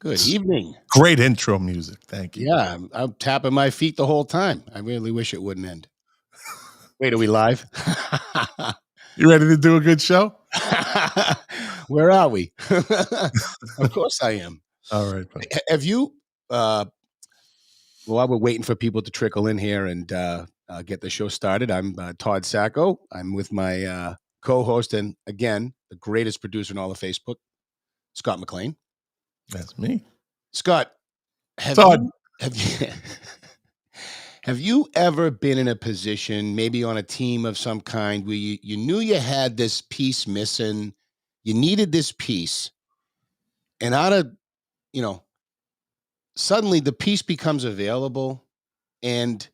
Good evening. Great intro music. Thank you. Yeah, I'm tapping my feet the whole time. I really wish it wouldn't end. Wait, are we live? You ready to do a good show? Where are we? Of course I am. All right, buddy. Have you, while we're waiting for people to trickle in here and get the show started, I'm Todd Sacco. I'm with my co-host and, again, the greatest producer in all of Facebook, Scott McLean. That's me. Scott, have Todd. you have you ever been in a position, maybe on a team of some kind, where you knew you had this piece missing, you needed this piece, and suddenly the piece becomes available, and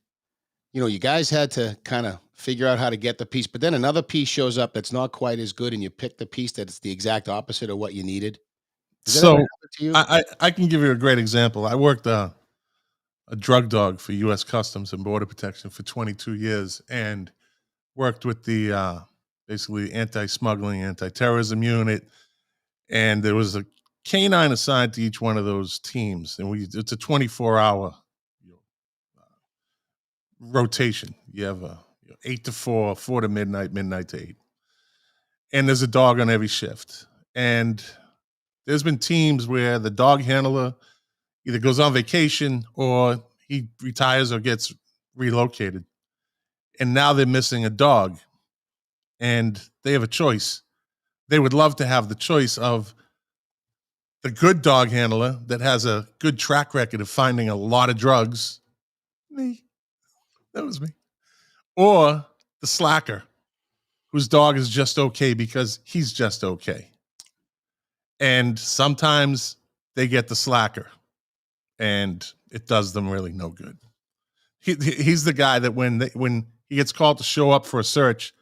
you guys had to kind of figure out how to get the piece, but then another piece shows up that's not quite as good, and you pick the piece that's the exact opposite of what you needed? Does that ever So happen to you? I can give you a great example. I worked a drug dog for U.S. Customs and Border Protection for 22 years and worked with the basically anti-smuggling, anti-terrorism unit. And there was a canine assigned to each one of those teams. And it's a 24-hour rotation. You have 8 to 4, 4 to midnight, midnight to 8. And there's a dog on every shift. And there's been teams where the dog handler either goes on vacation or he retires or gets relocated. And now they're missing a dog. And they have a choice. They would love to have the choice of the good dog handler that has a good track record of finding a lot of drugs. Me. That was me. Or the slacker whose dog is just okay because he's just okay. And sometimes they get the slacker and it does them really no good. He's the guy that when he gets called to show up for a search,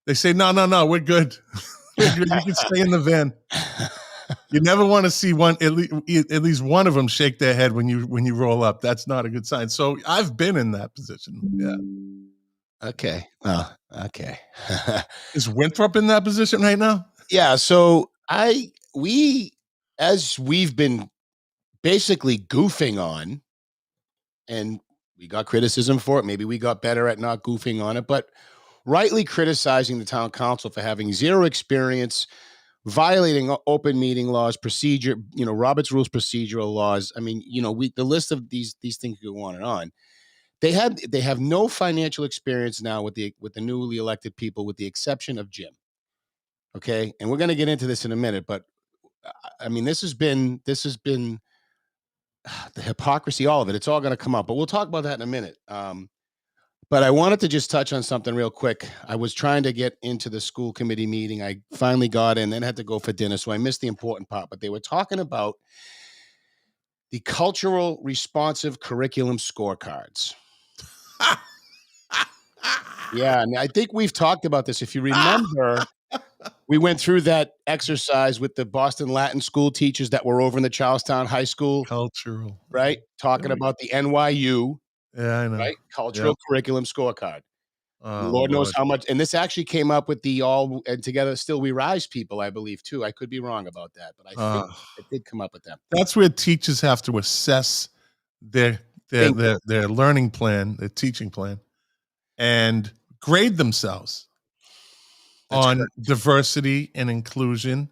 they say, no, we're good. We're good. You can stay in the van. You never want to see at least one of them shake their head when you roll up. That's not a good sign. So I've been in that position. Yeah. Okay. Well, okay. Is Winthrop in that position right now? Yeah. So as we've been basically goofing on, and we got criticism for it. Maybe we got better at not goofing on it, but rightly criticizing the town council for having zero experience, violating open meeting laws, procedure, Robert's Rules procedural laws. I mean, the list of these things go on and on. They have no financial experience now with the newly elected people, with the exception of Jim. Okay, and we're going to get into this in a minute, but I mean, this has been the hypocrisy, all of it. It's all going to come up, but we'll talk about that in a minute. But I wanted to just touch on something real quick. I was trying to get into the school committee meeting. I finally got in, then had to go for dinner, so I missed the important part. But they were talking about the cultural responsive curriculum scorecards. Yeah, and I think we've talked about this. If you remember, we went through that exercise with the Boston Latin school teachers that were over in the Charlestown High School. Cultural. Right? Talking about the NYU. Yeah, I know. Right? Cultural curriculum scorecard. Oh, Lord knows how much. And this actually came up with the All and Together Still We Rise people, I believe, too. I could be wrong about that, but I think it did come up with them. That's where teachers have to assess their learning plan, their teaching plan, and grade themselves on diversity and inclusion.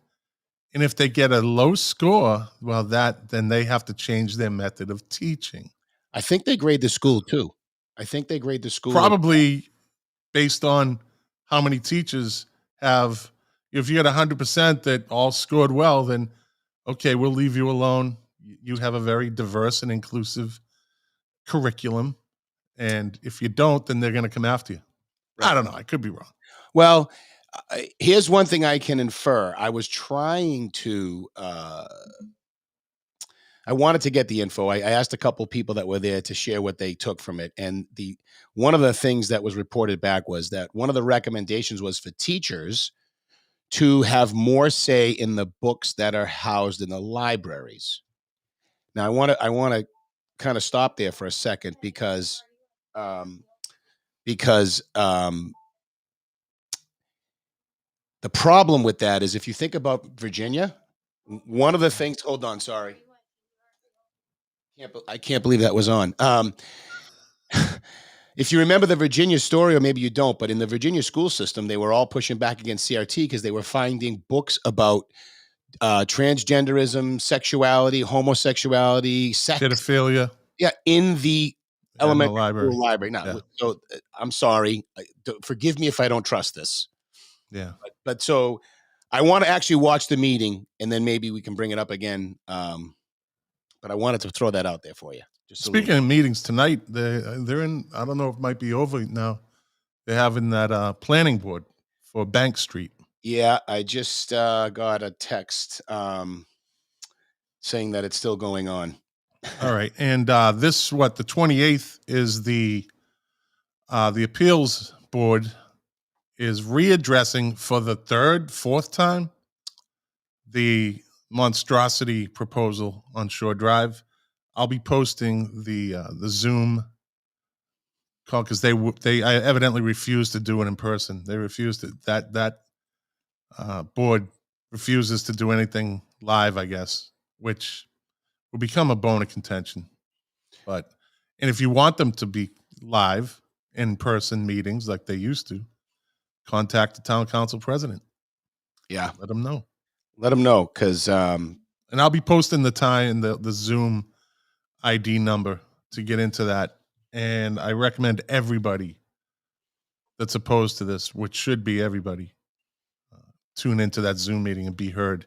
And if they get a low score, well, then they have to change their method of teaching. I think they grade the school too. Probably based on how many teachers have. If you got 100% that all scored well, then okay, we'll leave you alone. You have a very diverse and inclusive curriculum. And if you don't, then they're going to come after you. Right. I don't know. I could be wrong. Well, here's one thing I can infer. I was trying to, I wanted to get the info. I asked a couple of people that were there to share what they took from it. And one of the things that was reported back was that one of the recommendations was for teachers to have more say in the books that are housed in the libraries. Now, I want to kind of stop there for a second because the problem with that is, if you think about Virginia, one of the things, hold on, sorry. I can't believe that was on. If you remember the Virginia story, or maybe you don't, but in the Virginia school system, they were all pushing back against CRT because they were finding books about transgenderism, sexuality, homosexuality, sex. Pedophilia. Yeah, in the elementary library. school library. Now, Yeah. so I'm sorry. Forgive me if I don't trust this. Yeah. But so I want to actually watch the meeting, and then maybe we can bring it up again. But I wanted to throw that out there for you. Just Speaking of meetings tonight, they're in. I don't know if it might be over now. They're having that planning board for Bank Street. Yeah, I just got a text saying that it's still going on. All right, and the 28th is the appeals board is readdressing for the fourth time the monstrosity proposal on Shore Drive. I'll be posting the Zoom call because they evidently refused to do it in person. They refused it. That board refuses to do anything live, I guess, which will become a bone of contention. And if you want them to be live in person meetings like they used to, contact the town council president. Yeah, let them know. Let them know, because and I'll be posting the time and the Zoom ID number to get into that. And I recommend everybody that's opposed to this, which should be everybody, tune into that Zoom meeting and be heard.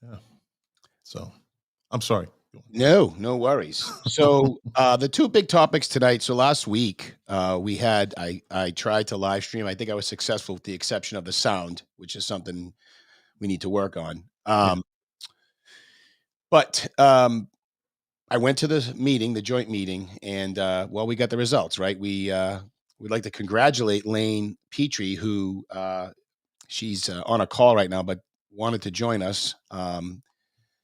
Yeah. So I'm sorry. No worries. So the two big topics tonight. So last week we had, I tried to live stream. I think I was successful with the exception of the sound, which is something we need to work on. But I went to the meeting, the joint meeting, and well, we got the results, right? We'd like to congratulate Lane Petrie, who she's on a call right now, but wanted to join us.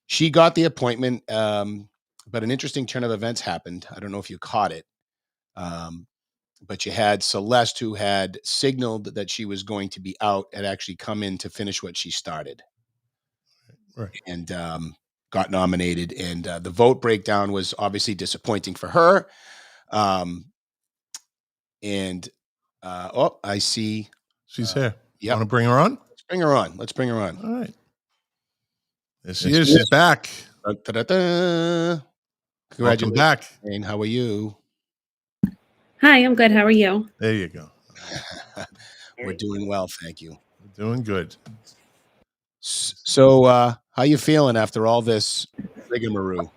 She got the appointment, but an interesting turn of events happened. I don't know if you caught it, but you had Celeste, who had signaled that she was going to be out, had actually come in to finish what she started. Right. And got nominated. And the vote breakdown was obviously disappointing for her. I see. She's here. Yeah. Want to bring her on? Let's bring her on. Let's bring her on. All right. There she is. She's back. Congratulations. Welcome back. Jane, how are you? Hi, I'm good. How are you? There you go. We're doing well, thank you. We're doing good. So, how you feeling after all this rigmarole?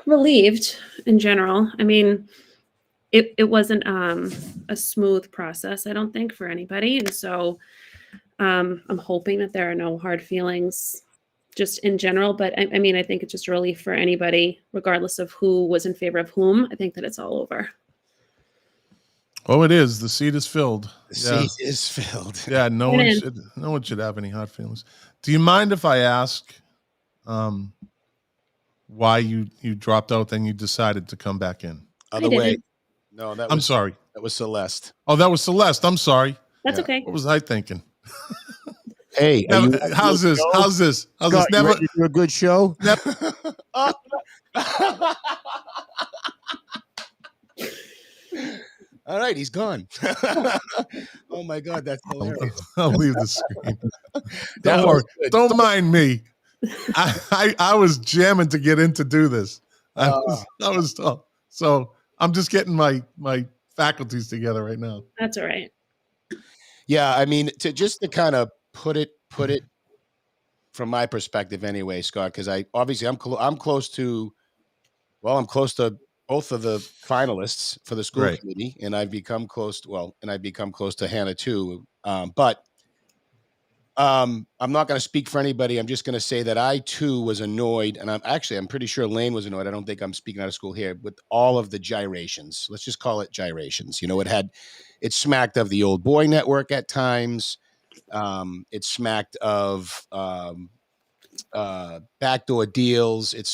Relieved in general. I mean, it wasn't a smooth process, I don't think, for anybody. And so I'm hoping that there are no hard feelings just in general. But I mean, I think it's just a relief for anybody, regardless of who was in favor of whom. I think that it's all over. Oh, it is. The seat is filled. The seat is filled. Yeah, no one should have any hard feelings. Do you mind if I ask why you dropped out, then you decided to come back in? Other way. No, I'm sorry. That was Celeste. Oh, that was Celeste. I'm sorry. That's okay. What was I thinking? Hey, how's this? How's this? Never you ready to do a good show. All right, he's gone. Oh my God, that's hilarious. I'll leave the screen. Don't worry. Don't mind me. I was jamming to get in to do this. I was tough. So I'm just getting my faculties together right now. That's all right. Yeah, I mean, to kind of put it from my perspective anyway, Scott, because I'm close to both of the finalists for the school committee, and I've become close to Hannah too. But I'm not going to speak for anybody. I'm just going to say that I too was annoyed, and I'm pretty sure Lane was annoyed. I don't think I'm speaking out of school here with all of the gyrations. Let's just call it gyrations. You know, it smacked of the old boy network at times. It smacked of backdoor deals. It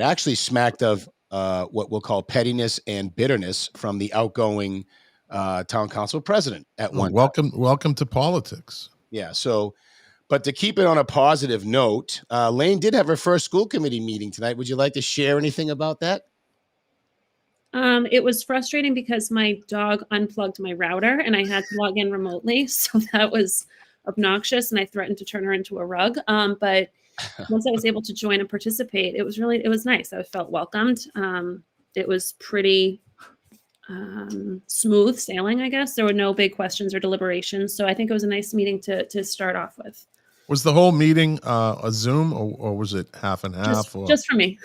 actually smacked of what we'll call pettiness and bitterness from the outgoing town council president at one welcome to politics. Yeah. So, But to keep it on a positive note, Lane did have her first school committee meeting tonight. Would you like to share anything about that? It was frustrating because my dog unplugged my router and I had to log in remotely. So that was obnoxious and I threatened to turn her into a rug. But once I was able to join and participate, it was nice. I felt welcomed. It was pretty smooth sailing, I guess. There were no big questions or deliberations. So I think it was a nice meeting to start off with. Was the whole meeting a Zoom or was it half and half? Just for me.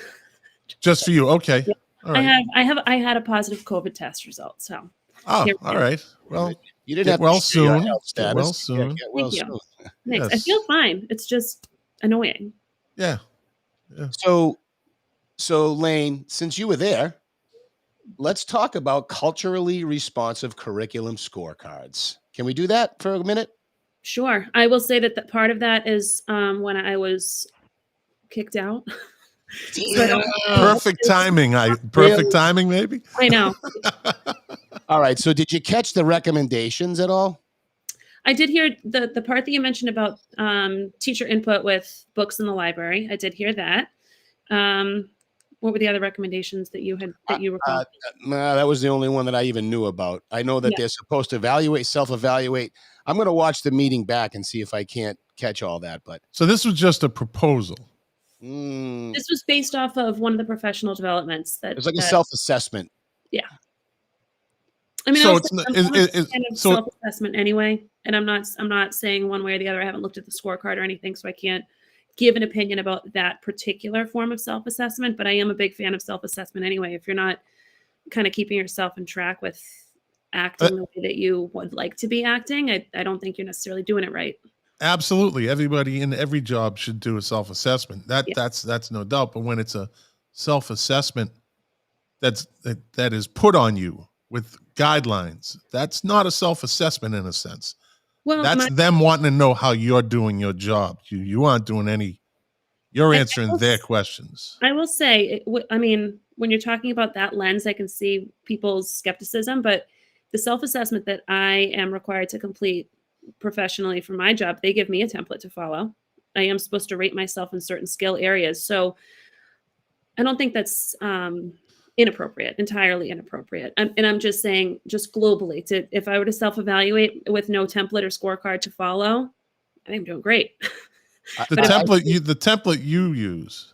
Just for you. Okay. Yeah. All right. I had a positive COVID test result. So. Oh, all right. Well, you didn't have well to share your soon. health status. Well soon. Get well Thank you. soon. Thanks. Yes. I feel fine. It's just annoying. Yeah. So Lane, since you were there, let's talk about culturally responsive curriculum scorecards. Can we do that for a minute? Sure. I will say that part of that is when I was kicked out. Perfect timing. Perfect timing, maybe. I know. All right. So did you catch the recommendations at all? I did hear the part that you mentioned about teacher input with books in the library. I did hear that. What were the other recommendations that you recall? That was the only one that I even knew about. I know that they're supposed to self-evaluate. I'm going to watch the meeting back and see if I can't catch all that. But so this was just a proposal. This was based off of one of the professional developments that it's like a self-assessment. Yeah. I mean, so I'm kind of self-assessment anyway, and I'm not saying one way or the other. I haven't looked at the scorecard or anything, so I can't give an opinion about that particular form of self-assessment. But I am a big fan of self-assessment anyway. If you're not kind of keeping yourself in track with acting the way that you would like to be acting, I don't think you're necessarily doing it right. Absolutely, everybody in every job should do a self-assessment. That's no doubt. But when it's a self-assessment that is put on you with guidelines, that's not a self-assessment in a sense. Well, that's them wanting to know how you're doing your job. You aren't doing any. You're answering their questions. I will say, I mean, when you're talking about that lens, I can see people's skepticism, but the self-assessment that I am required to complete professionally for my job, they give me a template to follow. I am supposed to rate myself in certain skill areas. So I don't think that's entirely inappropriate. And I'm just saying, just globally, if I were to self-evaluate with no template or scorecard to follow, I think I'm doing great. The template you use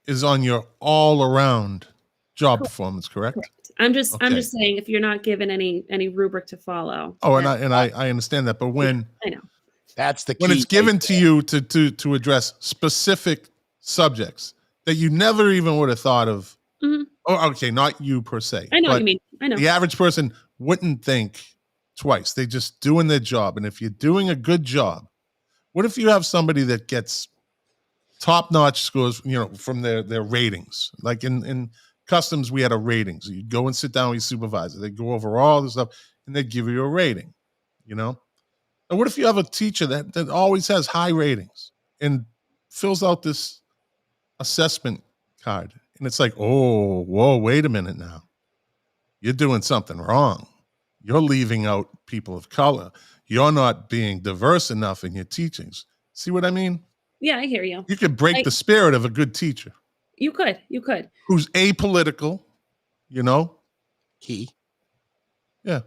is on your all-around job performance, correct? I'm just saying, if you're not given any rubric to follow. Oh, and I understand that, but when I know that's the key. When it's given to you to address specific subjects that you never even would have thought of. Mm-hmm. Oh, okay, not you per se. I know what you mean. I know. The average person wouldn't think twice. They're just doing their job. And if you're doing a good job, what if you have somebody that gets top-notch scores, from their ratings? Like in customs, we had a ratings. You go and sit down with your supervisor. They go over all this stuff, and they give you a rating, And what if you have a teacher that always has high ratings and fills out this assessment card? And it's like, oh, whoa, wait a minute now. You're doing something wrong. You're leaving out people of color. You're not being diverse enough in your teachings. See what I mean? Yeah, I hear you. You could break the spirit of a good teacher. You could. Who's apolitical, Key. Yeah.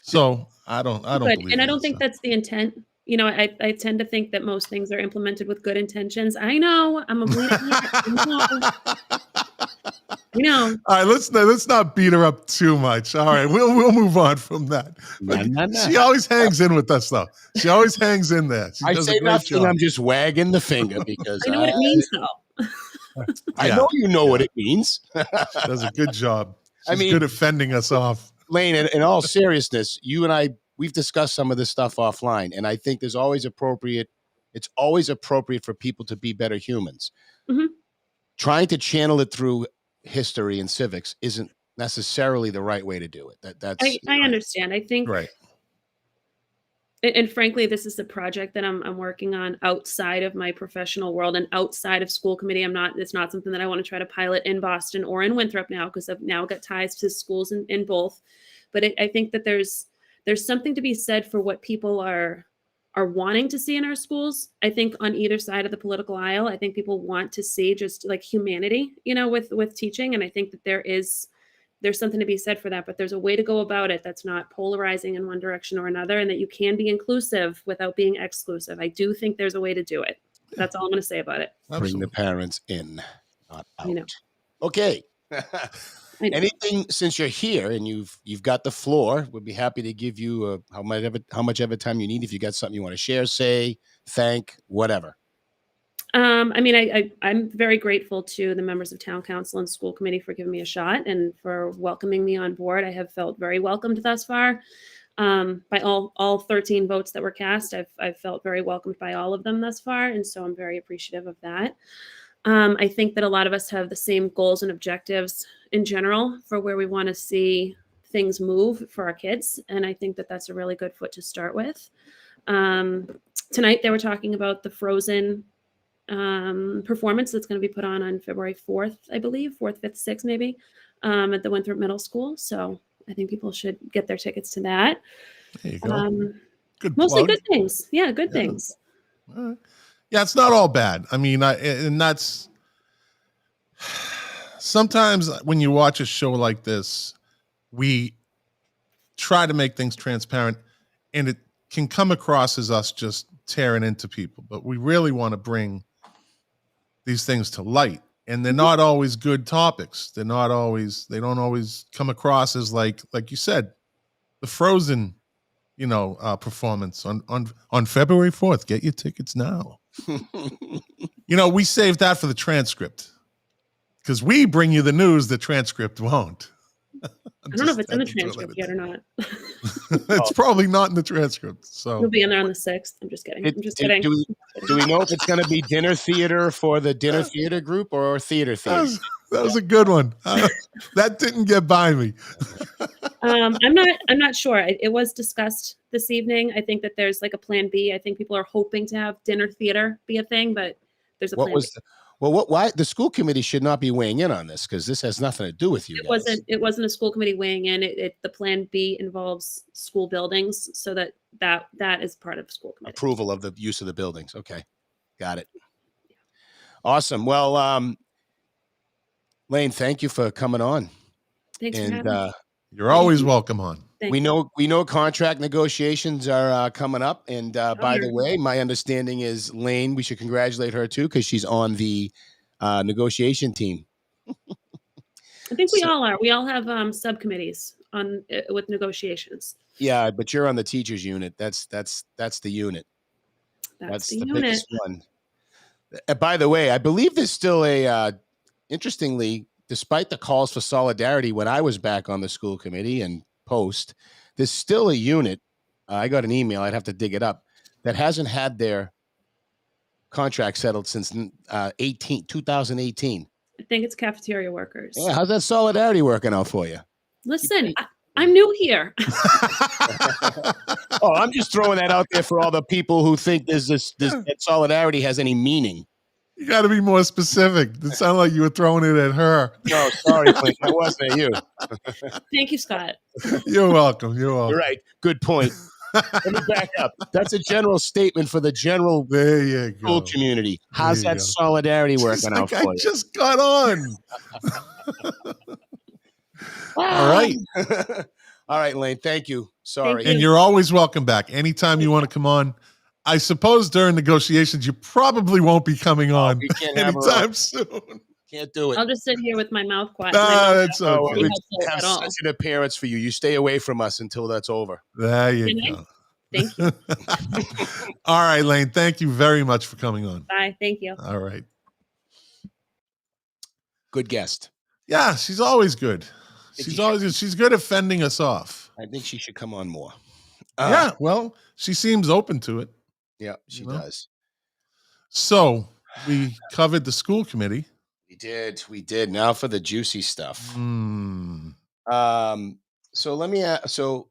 So I don't believe and I don't think that's the intent. I tend to think that most things are implemented with good intentions. I know I'm a bleeding. All right, let's not beat her up too much. All right, we'll move on from that. She always hangs in with us, though. She always hangs in there. She does a great job. I'm just wagging the finger because I know what it means, though. I know you know what it means. She does a good job. She's good at fending us off. Lane, in all seriousness, you and I, we've discussed some of this stuff offline, and I think it's always appropriate for people to be better humans. Mm-hmm. Trying to channel it through history and civics isn't necessarily the right way to do it. I understand. I think right. And frankly, this is a project that I'm working on outside of my professional world and outside of school committee. It's not something that I want to try to pilot in Boston or in Winthrop now, because I've now got ties to schools in both. But I think that there's something to be said for what people are are wanting to see in our schools. I think on either side of the political aisle, I think people want to see just like humanity, with teaching. And I think that there's something to be said for that, but there's a way to go about it that's not polarizing in one direction or another, and that you can be inclusive without being exclusive. I do think there's a way to do it. That's all I'm going to say about it. Bring the parents in, not out. I know. Okay. I know. Anything, since you're here and you've got the floor, we'd be happy to give you how much ever time you need. If you got something you want to share, say, thank, whatever. I'm very grateful to the members of town council and school committee for giving me a shot and for welcoming me on board. I have felt very welcomed thus far. By all 13 votes that were cast, I've felt very welcomed by all of them thus far, and so I'm very appreciative of that. I think that a lot of us have the same goals and objectives in general for where we want to see things move for our kids, and I think that that's a really good foot to start with. Tonight they were talking about the Frozen performance that's going to be put on February 4th, I believe, 4th, 5th, 6th, maybe, at the Winthrop Middle School. So I think people should get their tickets to that. There you go. Good mostly plug. good things. Yeah, good things. Yeah, it's not all bad. I mean, and that's sometimes when you watch a show like this, we try to make things transparent, and it can come across as us just tearing into people, but we really want to bring these things to light, and they're not always good topics. They don't always come across as like you said, the Frozen, performance on February 4th. Get your tickets now. We saved that for the transcript because we bring you the news the transcript won't. I don't know if it's in the transcript yet or not. It's probably not in the transcript. So it'll be in there on the 6th. I'm just kidding. Kidding. Do we know if it's going to be dinner theater for the dinner theater group or theater theater? That was a good one. That didn't get by me. I'm not sure. It was discussed this evening. I think that there's like a plan B. I think people are hoping to have dinner theater be a thing, but there's a plan B. Why the school committee should not be weighing in on this, because this has nothing to do with you. It wasn't a school committee weighing in. The plan B involves school buildings, so that is part of school committee approval of the use of the buildings. Okay, got it. Awesome. Well, Lane, thank you for coming on. Thanks for having me. You're always welcome on. We know contract negotiations are coming up, and by the way, my understanding is Lane. We should congratulate her too, because she's on the negotiation team. I think we all are. We all have subcommittees with negotiations. Yeah, but you're on the teachers unit. That's the unit. That's the unit. Biggest one. By the way, I believe there's still interestingly, despite the calls for solidarity when I was back on the school committee and post, there's still a unit. I got an email, I'd have to dig it up, that hasn't had their contract settled since 2018. I think it's cafeteria workers. Yeah, how's that solidarity working out for you? Listen, I'm new here. Oh, I'm just throwing that out there for all the people who think that solidarity has any meaning. You got to be more specific. It sounded like you were throwing it at her. No, sorry, Clint. That wasn't at you. Thank you, Scott. You're welcome. You're right. Good point. Let me back up. That's a general statement for the general school community. How's that solidarity working out for you? I just got on. All right. All right, Lane. Thank you. Sorry. And you're always welcome back. Anytime you want to come on. I suppose during negotiations, you probably won't be coming on anytime soon. Can't do it. I'll just sit here with my mouth quiet. That's okay. We have such an appearance for you. You stay away from us until that's over. There you go. Thank you. All right, Lane. Thank you very much for coming on. Bye. Thank you. All right. Good guest. Yeah, she's always good. She's good at fending us off. I think she should come on more. Yeah, well, she seems open to it. Yeah, she does. So we covered the school committee. We did. Now for the juicy stuff. So let me so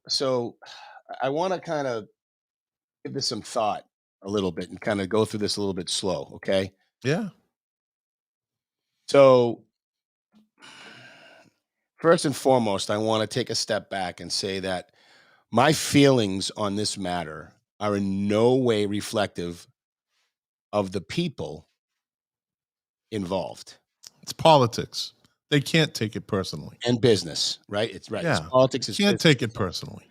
I want to kind of give this some thought a little bit and kind of go through this a little bit slow, okay? Yeah. So first and foremost, I want to take a step back and say that my feelings on this matter are in no way reflective of the people involved. It's politics. They can't take it personally. And business, right? It's right. It's Yeah, politics. you It's can't business. take it personally.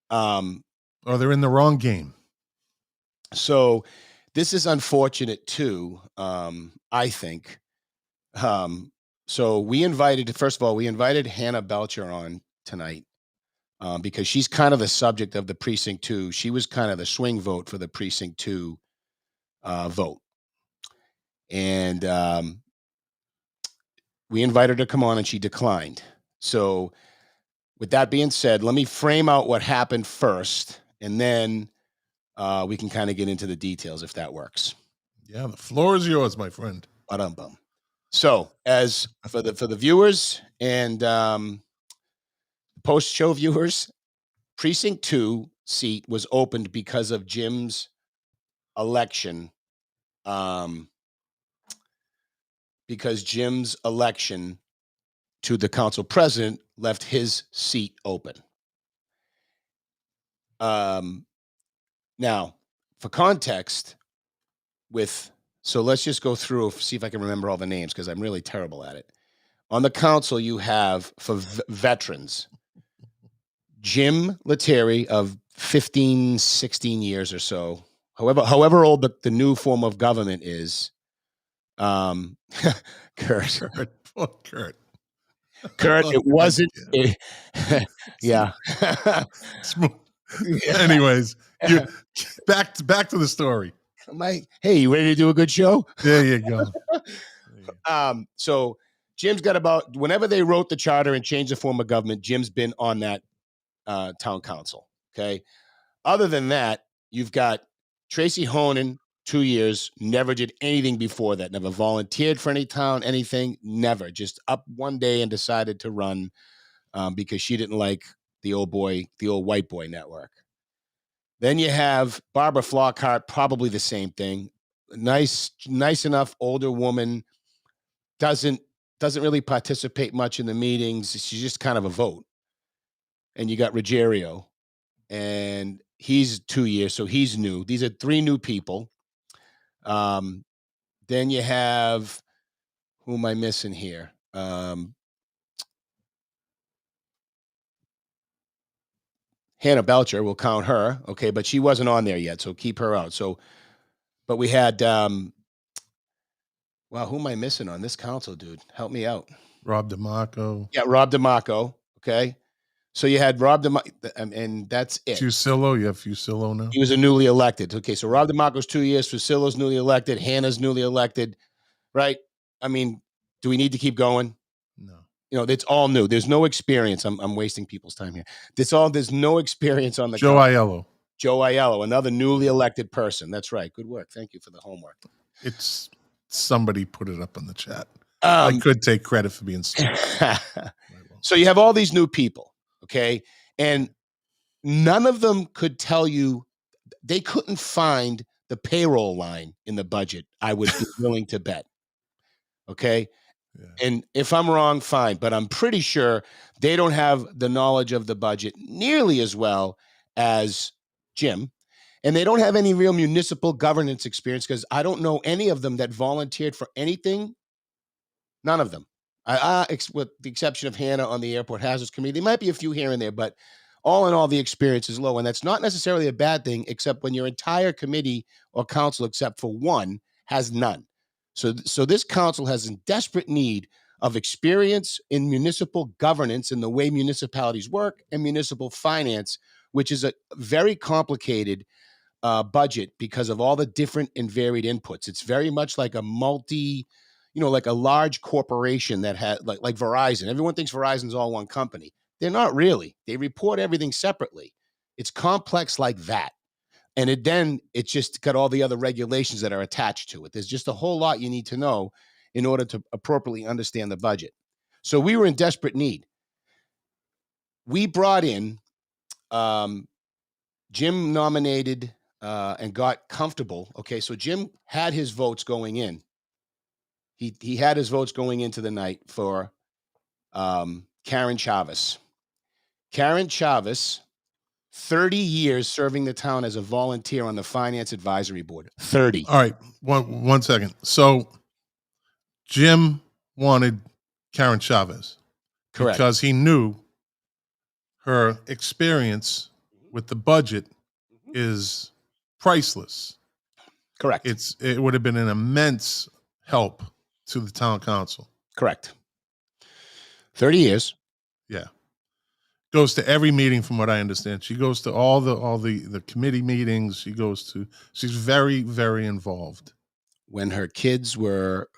Um, Or they're in the wrong game. So this is unfortunate too, I think. So we invited, first of all, we invited Hannah Belcher on tonight because she's kind of the subject of the precinct 2. She was kind of the swing vote for the precinct 2 vote. And we invited her to come on and she declined. So with that being said, let me frame out what happened first, and then we can kind of get into the details if that works. Yeah, the floor is yours, my friend. Ba-dum-bum. So, as for the viewers and post-show viewers, precinct 2 seat was opened because of Jim's election. Because Jim's election to the council president left his seat open. Now, for context, so let's just go through, see if I can remember all the names because I'm really terrible at it. On the council, you have for veterans, Jim Lettieri of 15, 16 years or so, however old the new form of government is. Kurt. Poor Kurt. Kurt, it wasn't. Yeah. Anyways, back to the story. Hey, you ready to do a good show? There you go. So Jim's got about, whenever they wrote the charter and changed the form of government, Jim's been on that town council. Okay. Other than that, you've got Tracy Honan, 2 years, never did anything before that, never volunteered for any town, anything, never. Just up one day and decided to run because she didn't like the old white boy network. Then you have Barbara Flockhart, probably the same thing. Nice enough older woman, doesn't really participate much in the meetings. She's just kind of a vote. And you got Ruggiero, and he's 2 years, so he's new. These are 3 new people. Then you have, who am I missing here? Hannah Belcher, we'll count her, okay, but she wasn't on there yet, so keep her out. So, but we had, wow, who am I missing on this council, dude? Help me out. Rob DeMarco. Yeah, Rob DeMarco, okay. So you had Rob DeMarco, and that's it. Fusillo, you have Fusillo now? He was a newly elected. Okay, so Rob DeMarco's 2 years, Fusillo's newly elected, Hannah's newly elected, right? I mean, do we need to keep going? No. You know, it's all new. There's no experience. I'm wasting people's time here. There's no experience on the Joe Aiello. Joe Aiello, another newly elected person. That's right. Good work. Thank you for the homework. It's somebody put it up in the chat. I could take credit for being stupid. So you have all these new people, okay? And none of them could tell you, they couldn't find the payroll line in the budget, I would be willing to bet. Okay? Yeah. And if I'm wrong, fine, but I'm pretty sure they don't have the knowledge of the budget nearly as well as Jim. And they don't have any real municipal governance experience because I don't know any of them that volunteered for anything. None of them. With the exception of Hannah on the airport hazards committee. There might be a few here and there, but all in all, the experience is low. And that's not necessarily a bad thing, except when your entire committee or council, except for one, has none. So this council has a desperate need of experience in municipal governance and the way municipalities work and municipal finance, which is a very complicated budget because of all the different and varied inputs. It's very much like a like a large corporation that had like Verizon. Everyone thinks Verizon's all one company. They're not really. They report everything separately. It's complex like that. And it's just got all the other regulations that are attached to it. There's just a whole lot you need to know in order to appropriately understand the budget. So we were in desperate need. We brought in, Jim nominated and got comfortable. Okay, so Jim had his votes going in. He had his votes going into the night for Karen Chavez. Karen Chavez 30 years serving the town as a volunteer on the finance advisory board. 30. All right, one second. So Jim wanted Karen Chavez Correct. because he knew her experience with the budget is priceless. Correct. It would have been an immense help to the town council. Correct. 30 years. Yeah. Goes to every meeting from what I understand. She goes to all the committee meetings. She's very, very involved. When her kids' grandkids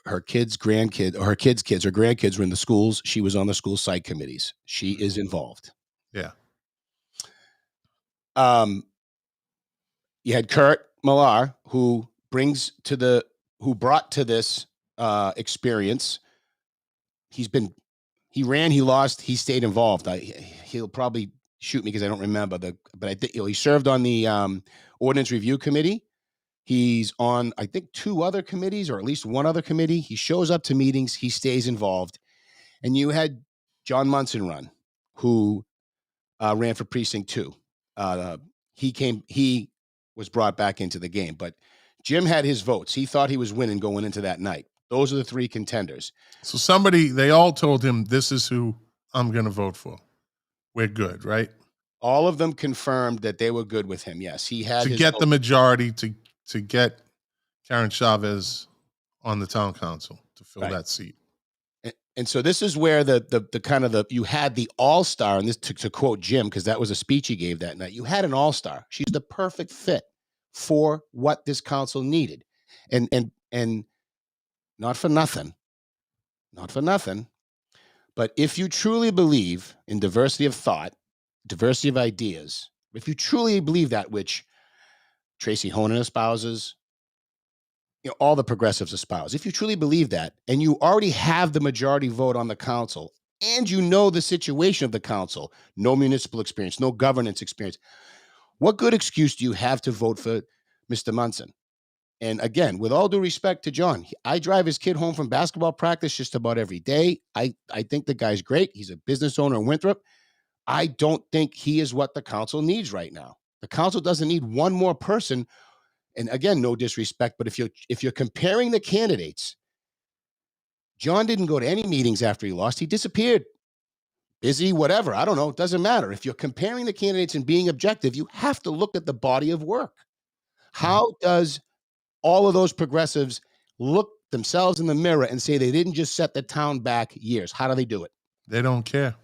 were in the schools, she was on the school site committees. She is involved. Yeah. You had Kurt Millar, who brought to this experience. He ran, he lost, he stayed involved. He'll probably shoot me because I don't remember but I think he served on the ordinance review committee. He's on, I think, 2 other committees, or at least 1 other committee. He shows up to meetings. He stays involved. And you had John Munson run, who ran for precinct 2. He was brought back into the game, but Jim had his votes. He thought he was winning going into that night. Those are the 3 contenders. So they all told him, this is who I'm going to vote for. We're good, right? All of them confirmed that they were good with him. Yes, he had to get the majority to get Karen Chavez on the town council to fill that seat. And so this is where you had the all-star, and this to quote Jim, because that was a speech he gave that night. You had an all-star. She's the perfect fit for what this council needed. And not for nothing, but if you truly believe in diversity of thought, diversity of ideas, if you truly believe that, which Tracy Honan espouses, all the progressives espouse, if you truly believe that, and you already have the majority vote on the council, and you know the situation of the council, no municipal experience, no governance experience, what good excuse do you have to vote for Mr. Munson? And again, with all due respect to John, I drive his kid home from basketball practice just about every day. I think the guy's great. He's a business owner in Winthrop. I don't think he is what the council needs right now. The council doesn't need one more person. And again, no disrespect, but if you're comparing the candidates, John didn't go to any meetings after he lost. He disappeared. Busy, whatever. I don't know. It doesn't matter. If you're comparing the candidates and being objective, you have to look at the body of work. How does all of those progressives look themselves in the mirror and say they didn't just set the town back years? How do they do it? They don't care.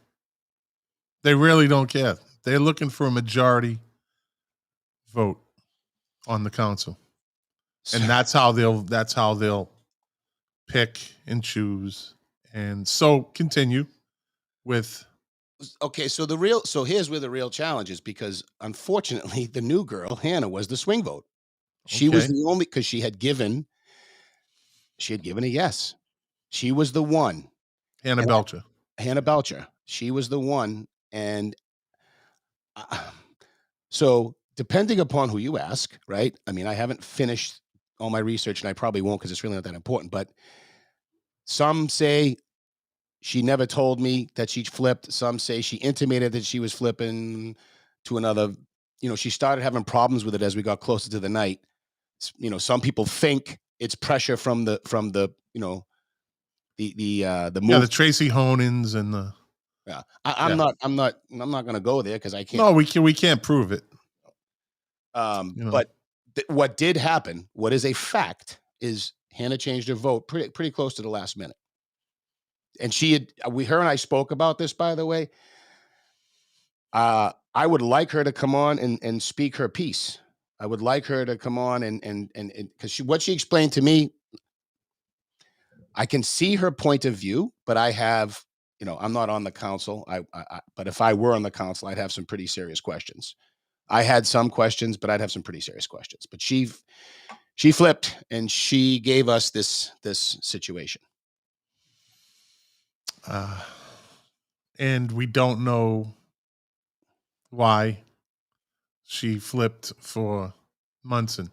They really don't care. They're looking for a majority vote on the council. And that's how they'll pick and choose. And so continue with. Okay, so here's where the real challenge is, because unfortunately the new girl, Hannah, was the swing vote. She was the only, because she had given a yes. She was the one. Hannah Belcher. She was the one. And so depending upon who you ask, right? I mean, I haven't finished all my research, and I probably won't because it's really not that important. But some say she never told me that she flipped. Some say she intimated that she was flipping to another. She started having problems with it as we got closer to the night. Some people think it's pressure from the move. Yeah, the Tracy Honans and the. Yeah, I'm not going to go there because I can't. No, we can't prove it. But what did happen, what is a fact, is Hannah changed her vote pretty close to the last minute. And her and I spoke about this, by the way. I would like her to come on and speak her piece. I would like her to come on and because what she explained to me, I can see her point of view, but I have, I'm not on the council. But if I were on the council, I'd have some pretty serious questions. I had some questions, but I'd have some pretty serious questions. But she flipped, and she gave us this situation. And we don't know why she flipped for Munson.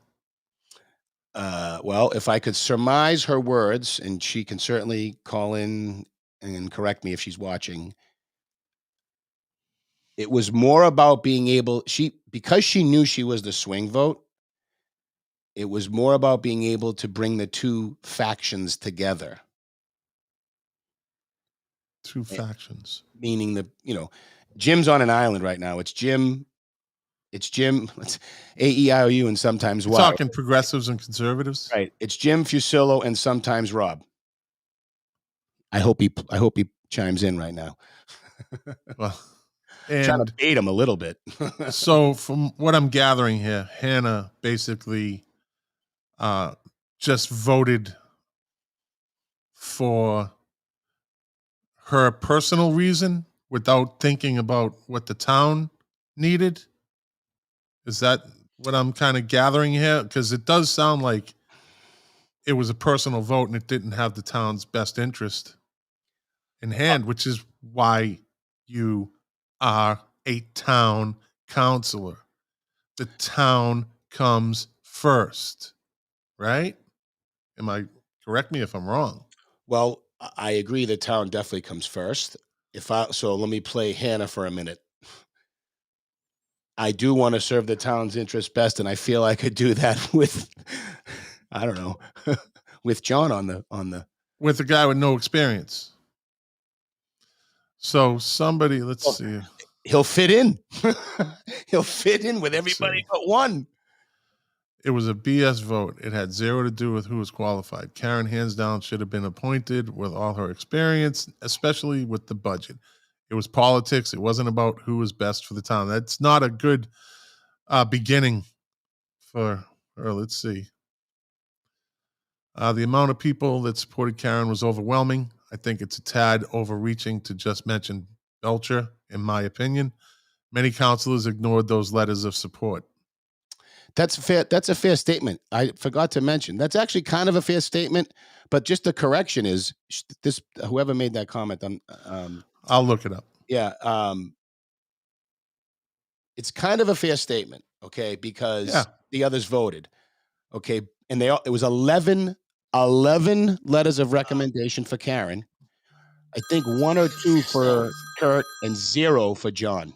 Well, if I could surmise her words, and she can certainly call in and correct me if she's watching. It was more about being able, because she knew she was the swing vote, it was more about being able to bring the two factions together. Two factions. Meaning Jim's on an island right now. It's Jim, it's AEIOU and sometimes You're Y. talking progressives and conservatives? Right. It's Jim Fusillo and sometimes Rob. I hope he chimes in right now. Well, Trying to bait him a little bit. So from what I'm gathering here, Hannah basically just voted for her personal reason without thinking about what the town needed. Is that what I'm kind of gathering here? Because it does sound like it was a personal vote and it didn't have the town's best interest in hand, which is why you are a town councilor. The town comes first, right? Correct me if I'm wrong. Well, I agree the town definitely comes first. So let me play Hannah for a minute. I do want to serve the town's interest best, and I feel I could do that with, I don't know, with John on the with a guy with no experience. So somebody, let's see. He'll fit in. He'll fit in with everybody but one. It was a BS vote. It had zero to do with who was qualified. Karen, hands down, should have been appointed with all her experience, especially with the budget. It was politics. It wasn't about who was best for the town. That's not a good beginning for her. Let's see. The amount of people that supported Karen was overwhelming. I think it's a tad overreaching to just mention Belcher, in my opinion. Many councilors ignored those letters of support. That's fair. That's a fair statement. I forgot to mention that's actually kind of a fair statement, but just the correction is this: whoever made that comment, I'll look it up. Yeah, it's kind of a fair statement, okay? Because the others voted, okay, and it was 11 letters of recommendation for Karen. I think 1 or 2 for Kurt and 0 for John.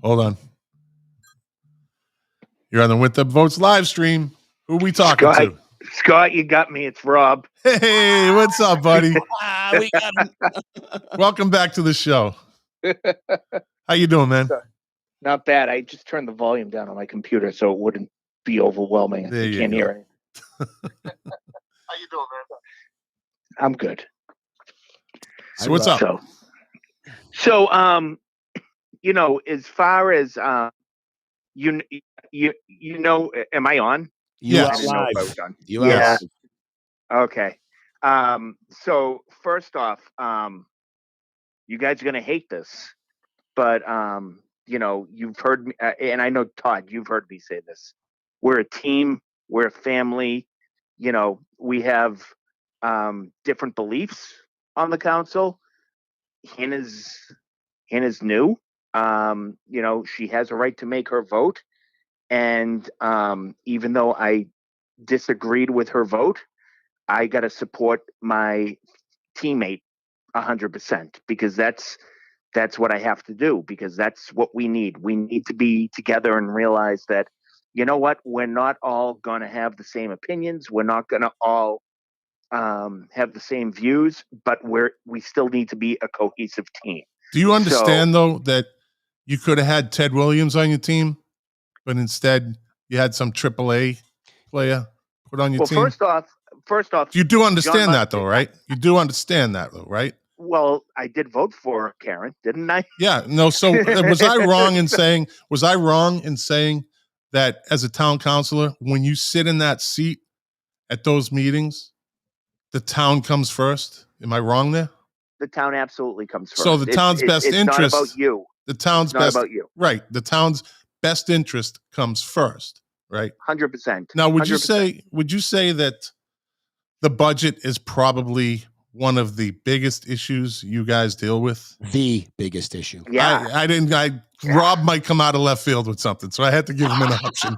Hold on. You're on the Winthrop Votes live stream. Who are we talking to? Scott, you got me. It's Rob. Hey, what's up, buddy? We got him. Welcome back to the show. How you doing, man? Not bad. I just turned the volume down on my computer so it wouldn't be overwhelming. There you can't hear anything. How you doing, man? I'm good. So what's up? So, as far as you know, am I on? You are live. You are. Okay. So first off, you guys are gonna hate this, but you've heard me, and I know Todd, you've heard me say this. We're a team. We're a family. We have different beliefs on the council. Hannah's new. She has a right to make her vote. And even though I disagreed with her vote, I got to support my teammate 100% because that's what I have to do, because that's what we need. We need to be together and realize that, you know what, we're not all going to have the same opinions. We're not going to all have the same views, but we still need to be a cohesive team. Do you understand, though, that you could have had Ted Williams on your team, but instead you had some AAA player put on your team? Well, first off, you do understand that, though, right? You do understand that, though, right? Well, I did vote for Karen, didn't I? Yeah. No. So was I wrong in saying? Was I wrong in saying that as a town councilor, when you sit in that seat at those meetings, the town comes first? Am I wrong there? The town absolutely comes first. So the town's best interest. It's not about you. The town's best. Not about you. Right. The town's best interest comes first. Right. 100%. Now, would 100%. you say that the budget is probably one of the biggest issues you guys deal with? The biggest issue. Yeah. Rob might come out of left field with something, so I had to give him an option.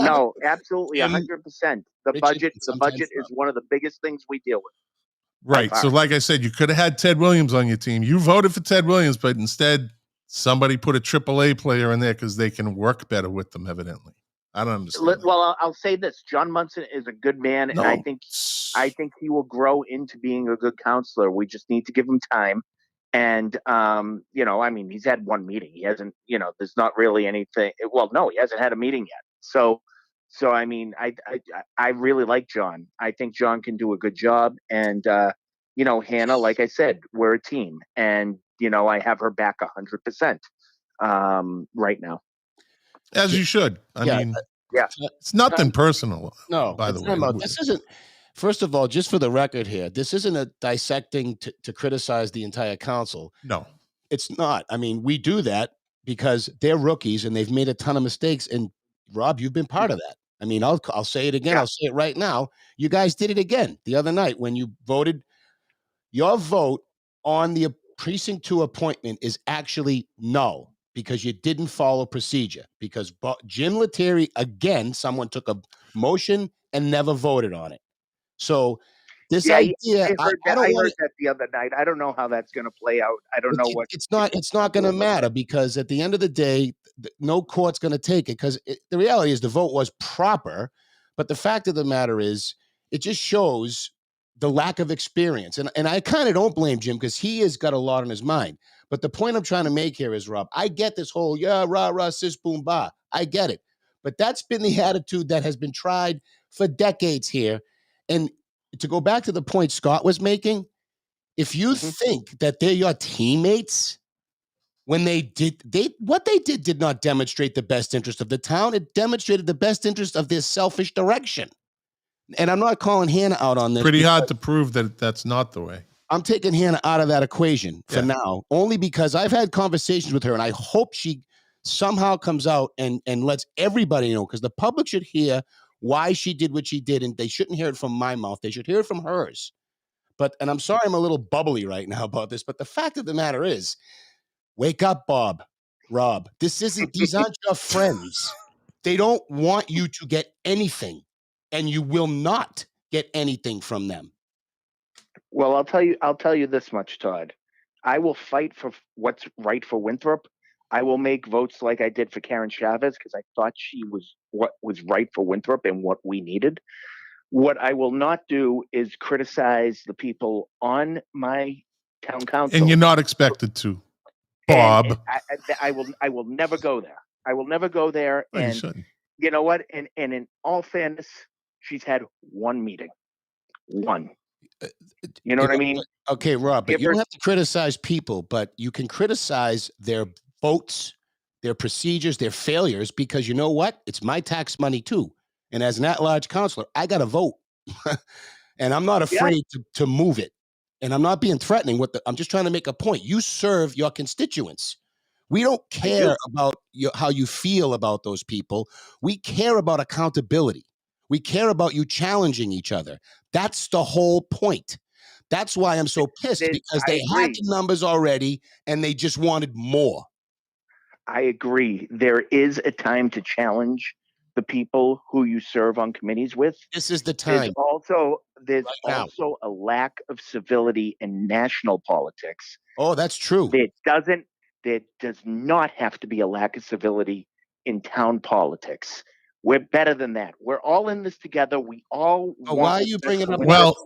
No, absolutely, 100%. The budget is one of the biggest things we deal with. Right. So like I said, you could have had Ted Williams on your team. You voted for Ted Williams, but instead Somebody put a AAA player in there because they can work better with them, evidently. I don't understand that. Well, I'll say this: John Munson is a good man, and I think he will grow into being a good counselor. We just need to give him time. And you know, I mean, he's had one meeting. He hasn't, you know, there's not really anything. Well, no, he hasn't had a meeting yet. So I mean, I really like John. I think John can do a good job. And you know, Hannah, like I said, we're a team, and you know, I have her back 100% right now. As you should. I mean, yeah, it's nothing personal. No, by the way, this isn't. First of all, just for the record here, this isn't a dissecting to criticize the entire council. No, it's not. I mean, we do that because they're rookies and they've made a ton of mistakes. And Rob, you've been part of that. I mean, I'll say it again. Yeah. I'll say it right now. You guys did it again the other night when you voted. Your vote on the precinct 2 appointment is actually null because you didn't follow procedure. Because Jim Lettieri, again, someone took a motion and never voted on it. So this idea, I heard that the other night. I don't know how that's going to play out. I don't know what it's not going to matter because at the end of the day, no court's going to take it because the reality is the vote was proper. But the fact of the matter is, it just shows the lack of experience. And I kind of don't blame Jim because he has got a lot on his mind. But the point I'm trying to make here is, Rob, I get this whole, rah, sis, boom, bah. I get it. But that's been the attitude that has been tried for decades here. And to go back to the point Scott was making, if you think that they're your teammates, when what they did not demonstrate the best interest of the town. It demonstrated the best interest of their selfish direction. And I'm not calling Hannah out on this. Pretty hard to prove that that's not the way. I'm taking Hannah out of that equation for now, only because I've had conversations with her, and I hope she somehow comes out and lets everybody know, because the public should hear why she did what she did, and they shouldn't hear it from my mouth. They should hear it from hers. And I'm sorry I'm a little bubbly right now about this, but the fact of the matter is, wake up, Rob. These aren't your friends. They don't want you to get anything, and you will not get anything from them. Well, I'll tell you this much, Todd. I will fight for what's right for Winthrop. I will make votes like I did for Karen Chavez because I thought she was what was right for Winthrop and what we needed. What I will not do is criticize the people on my town council. And you're not expected to, Bob. And I will never go there. I will never go there. Well, and you know what? And in all fairness, she's had one meeting. One. You know what I mean? Okay, Rob, but you don't have to criticize people, but you can criticize their votes, their procedures, their failures, because you know what? It's my tax money too. And as an at-large counselor, I got to vote. And I'm not afraid to move it. And I'm not being threatening I'm just trying to make a point. You serve your constituents. We don't care about how you feel about those people. We care about accountability. We care about you challenging each other. That's the whole point. That's why I'm so pissed, because they had the numbers already and they just wanted more. I agree. There is a time to challenge the people who you serve on committees with. This is the time. There's also a lack of civility in national politics. Oh, that's true. There does not have to be a lack of civility in town politics. We're better than that. We're all in this together. We all. Why are you bringing up? Well,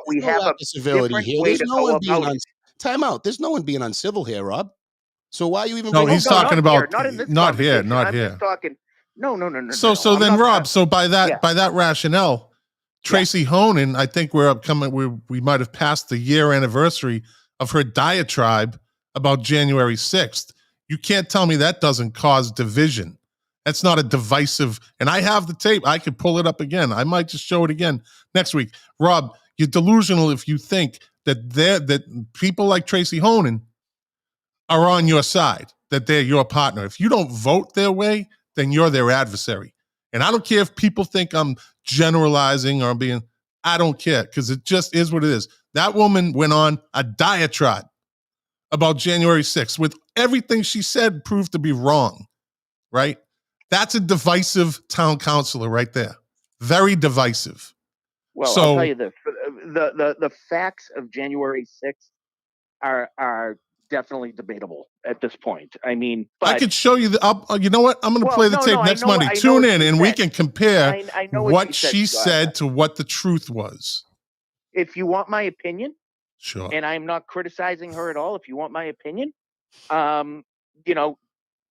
we have a civility here. There's no one being time out. There's no one being uncivil here, Rob. So why are you even? No, he's talking about not in this not here. I'm just talking. No. So then, Rob. So by that rationale, Tracy Honan, I think we might have passed the year anniversary of her diatribe about January 6th. You can't tell me that doesn't cause division. That's not a divisive, and I have the tape. I could pull it up again. I might just show it again next week. Rob, you're delusional if you think that people like Tracy Honan are on your side, that they're your partner. If you don't vote their way, then you're their adversary. And I don't care if people think I'm generalizing or I don't care, because it just is what it is. That woman went on a diatribe about January 6th with everything she said proved to be wrong, right? That's a divisive town councilor right there. Very divisive. Well, I'll tell you this. The facts of January 6th are definitely debatable at this point. I mean, but I could show you you know what? I'm going to play the tape next Monday. Tune in and we can compare I know what she Scott. said to what the truth was. If you want my opinion, sure. And I'm not criticizing her at all. If you want my opinion, you know,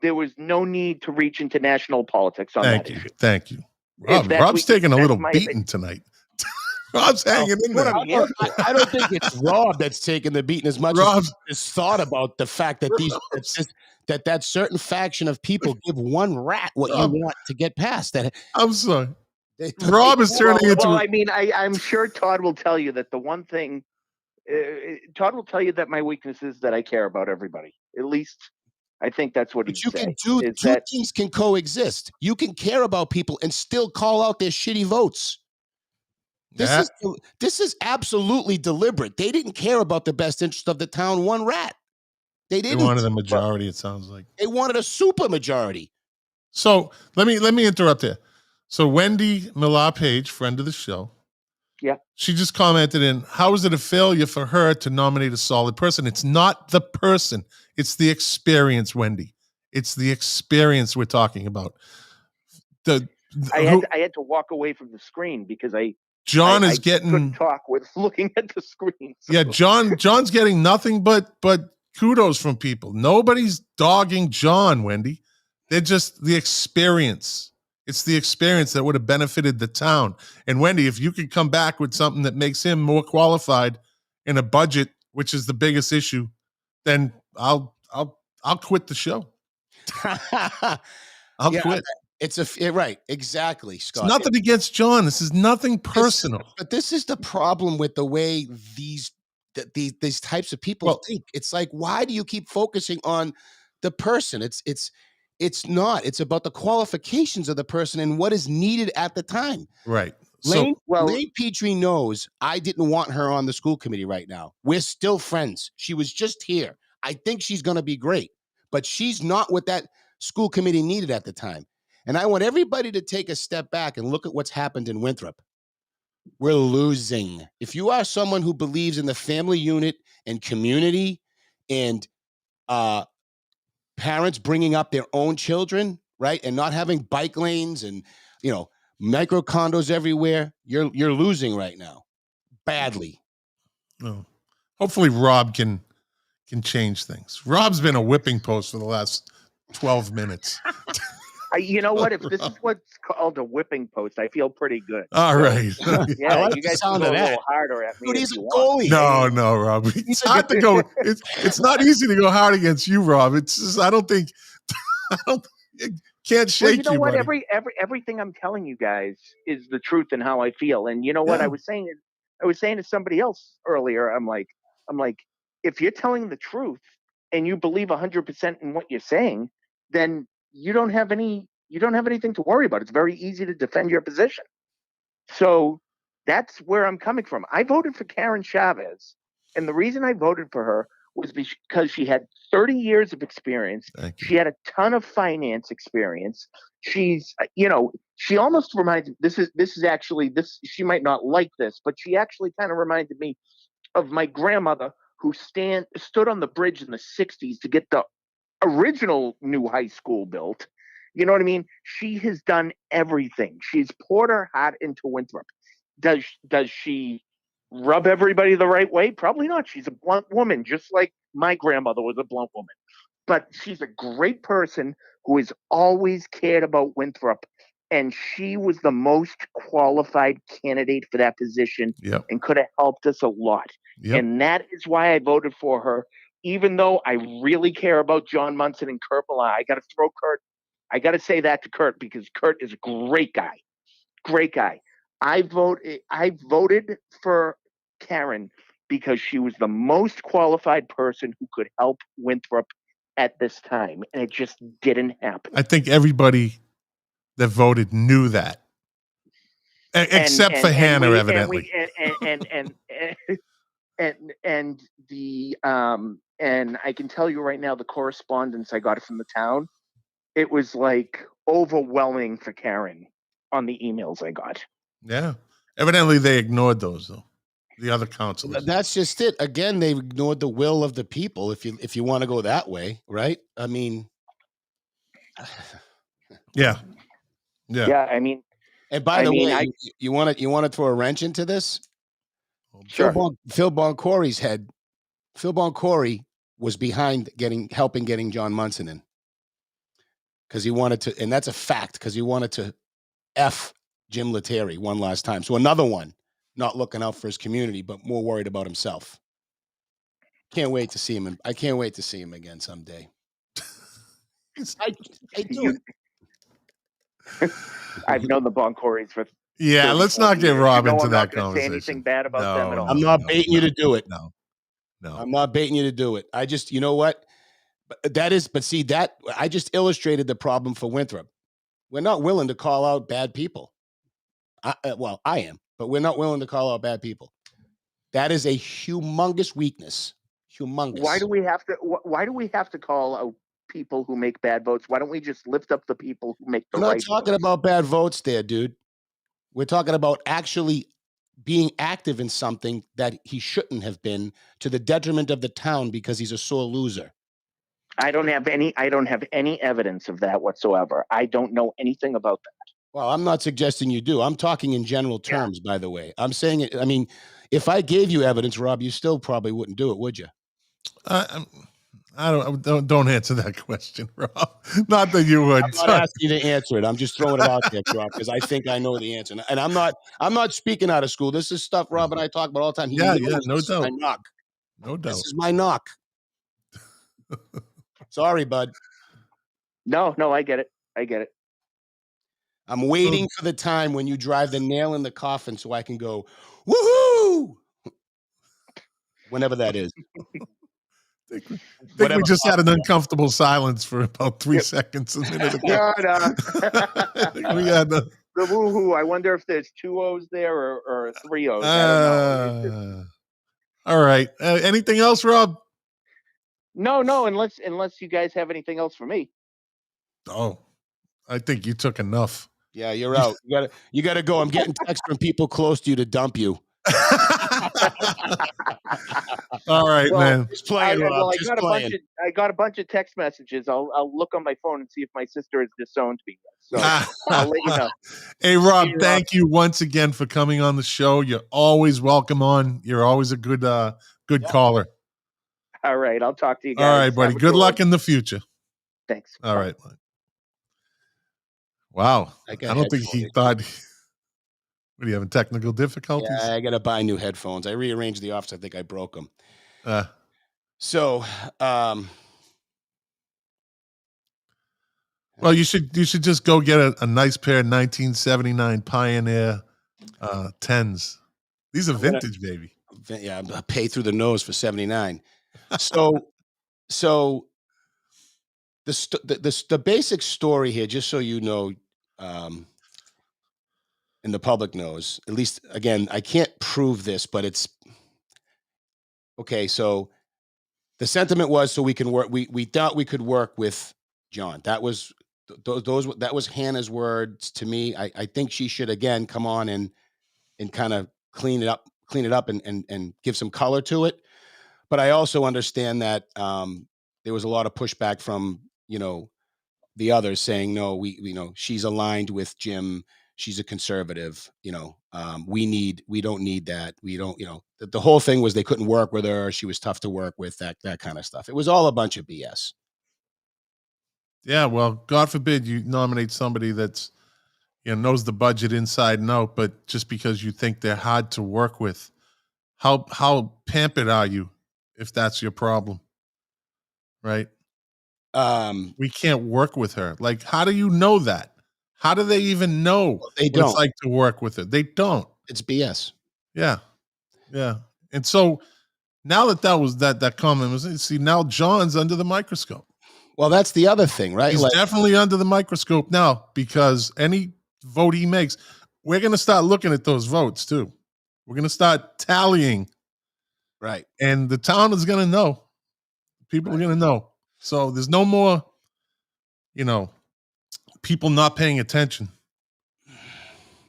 there was no need to reach into national politics on that issue. Thank you. Rob's taking a little beating tonight. Rob's hanging in there. I don't think it's Rob that's taking the beating as much as his thought about the fact that that certain faction of people give one rat what you want to get past. That I'm sorry. Rob is turning into. Well, I mean, I'm sure Todd will tell you that the one thing. Todd will tell you that my weakness is that I care about everybody. At least I think that's what he'd say. Two things can coexist. You can care about people and still call out their shitty votes. This is absolutely deliberate. They didn't care about the best interest of the town one rat. They didn't. They wanted a majority, it sounds like. They wanted a super majority. So let me interrupt there. So Wendy Millar-Page, friend of the show, she just commented in, how is it a failure for her to nominate a solid person? It's not the person. It's the experience, Wendy. It's the experience we're talking about. I had to walk away from the screen because John I is getting couldn't talk with looking at the screen. So. Yeah, John's getting nothing but kudos from people. Nobody's dogging John, Wendy. They're just the experience. It's the experience that would have benefited the town. And Wendy, if you could come back with something that makes him more qualified in a budget, which is the biggest issue, then I'll quit the show. I'll quit. Right, exactly, Scott. It's nothing against John. This is nothing personal. But this is the problem with the way these types of people think. It's like, why do you keep focusing on the person? It's not. It's about the qualifications of the person and what is needed at the time. Right. Lane Petrie knows I didn't want her on the school committee right now. We're still friends. She was just here. I think she's going to be great, but she's not what that school committee needed at the time. And I want everybody to take a step back and look at what's happened in Winthrop. We're losing. If you are someone who believes in the family unit and community and parents bringing up their own children, right, and not having bike lanes and micro condos everywhere, you're losing right now, badly. Oh. Hopefully, Rob can change things. Rob's been a whipping post for the last 12 minutes. You know what? If this is what's called a whipping post, I feel pretty good. All right. Yeah, you guys can go a little harder at me. Dude, he's a goalie. No, Rob. It's hard to go. It's not easy to go hard against you, Rob. It's just, I don't think it can't shake you. Know what? Buddy. Everything I'm telling you guys is the truth and how I feel. And you know what I was saying to somebody else earlier. I'm like, if you're telling the truth and you believe 100% in what you're saying, then you don't have anything to worry about. It's very easy to defend your position. So that's where I'm coming from. I voted for Karen Chavez, and the reason I voted for her was because she had 30 years of experience. She had a ton of finance experience. She's, she almost reminds me, this is actually, she might not like this, but she actually kind of reminded me of my grandmother who stood on the bridge in the 60s to get the original new high school built. You know what I mean? She has done everything. She's poured her heart into Winthrop. Does she rub everybody the right way? Probably not. She's a blunt woman, just like my grandmother was a blunt woman. But she's a great person who has always cared about Winthrop, and she was the most qualified candidate for that position and could have helped us a lot. And that is why I voted for her. Even though I really care about John Munson and Kurt Millar, I got to throw Kurt. I got to say that to Kurt because Kurt is a great guy. Great guy. I voted for Karen because she was the most qualified person who could help Winthrop at this time, and it just didn't happen. I think everybody that voted knew that, except for Hannah, evidently. And I can tell you right now, the correspondence I got from the town, it was like overwhelming for Karen on the emails I got. Yeah. Evidently they ignored those though. the other councilors. That's just it. Again, they've ignored the will of the people. If you want to go that way, right? I mean, Yeah. I mean, and by the way, you want to throw a wrench into this? Sure. Phil Boncory was behind helping getting John Munson in because he wanted to, and that's a fact because he wanted to F Jim Lettieri one last time. So another one, not looking out for his community, but more worried about himself. Can't wait to see him. I can't wait to see him again someday. I do. I've known the Boncories for. Yeah, let's not get Rob into that conversation. I'm not going to say anything bad about them at all. I'm not baiting you to do it. No. I'm not baiting you to do it. I just, you know what? But see that I just illustrated the problem for Winthrop. We're not willing to call out bad people. I am, but we're not willing to call out bad people. That is a humongous weakness. Humongous. Why do we have to call out people who make bad votes? Why don't we just lift up the people who make the right votes? We're not talking about bad votes there, dude. We're talking about actually being active in something that he shouldn't have been to the detriment of the town because he's a sore loser. I don't have any evidence of that whatsoever. I don't know anything about that. Well, I'm not suggesting you do. I'm talking in general terms, by the way. I'm saying it. I mean, if I gave you evidence, Rob, you still probably wouldn't do it, would you? Don't answer that question, Rob. Not that you would. I'm not asking you to answer it. I'm just throwing it out there, Rob, because I think I know the answer. And I'm not speaking out of school. This is stuff Rob and I talk about all the time. No doubt. My knock. No doubt. This is my knock. Sorry, bud. No, I get it. I'm waiting for the time when you drive the nail in the coffin so I can go, woohoo! Whenever that is. I think we just had an uncomfortable silence for about 3 seconds a minute ago. We had the woohoo. I wonder if there's 2 O's there or 3 O's. I don't know. All right. Anything else, Rob? No, unless you guys have anything else for me. Oh, I think you took enough. Yeah, you're out. You gotta go. I'm getting texts from people close to you to dump you. All right, man. Just playing, Rob. I got a bunch of text messages. I'll look on my phone and see if my sister has disowned me. So I'll let you know. Hey, Rob, thank you once again for coming on the show. You're always welcome on. You're always a good caller. All right, I'll talk to you guys. All right, buddy. Good luck in the future. Thanks. All right. Wow. I don't think he thought. What, are you having technical difficulties? Yeah, I got to buy new headphones. I rearranged the office. I think I broke them. Well, you should just go get a nice pair of 1979 Pioneer 10s. These are vintage, baby. Yeah, I pay through the nose for 79. So the basic story here, just so you know, and the public knows, at least, again, I can't prove this, but it's okay. So the sentiment was, so we can work. We thought we could work with John. That was that was Hannah's words to me. I think she should again come on and kind of clean it up and give some color to it. But I also understand that there was a lot of pushback from the others saying, no, we she's aligned with Jim. She's a conservative, we don't need that. We don't, the whole thing was they couldn't work with her. She was tough to work with, that kind of stuff. It was all a bunch of BS. Yeah. Well, God forbid you nominate somebody that's, knows the budget inside and out, but just because you think they're hard to work with, how pampered are you if that's your problem? Right. We can't work with her. Like, how do you know that? How do they even know what it's like to work with her? They don't. It's BS. Yeah. Yeah. And so now that comment was, see, now John's under the microscope. Well, that's the other thing, right? He's definitely under the microscope now, because any vote he makes, we're going to start looking at those votes too. We're going to start tallying. Right. And the town is going to know. People are going to know. So there's no more, people not paying attention.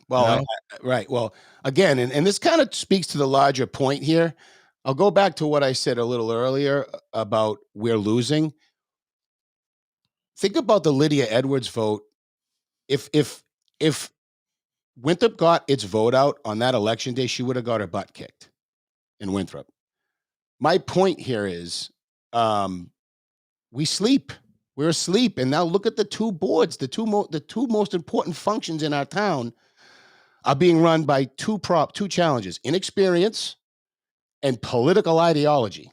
Well, know? right. Well, again, and this kind of speaks to the larger point here. I'll go back to what I said a little earlier about we're losing. Think about the Lydia Edwards vote. If Winthrop got its vote out on that election day, she would have got her butt kicked in Winthrop. My point here is we sleep. We're asleep. And now look at the two boards, the two most important functions in our town are being run by two challenges: inexperience and political ideology.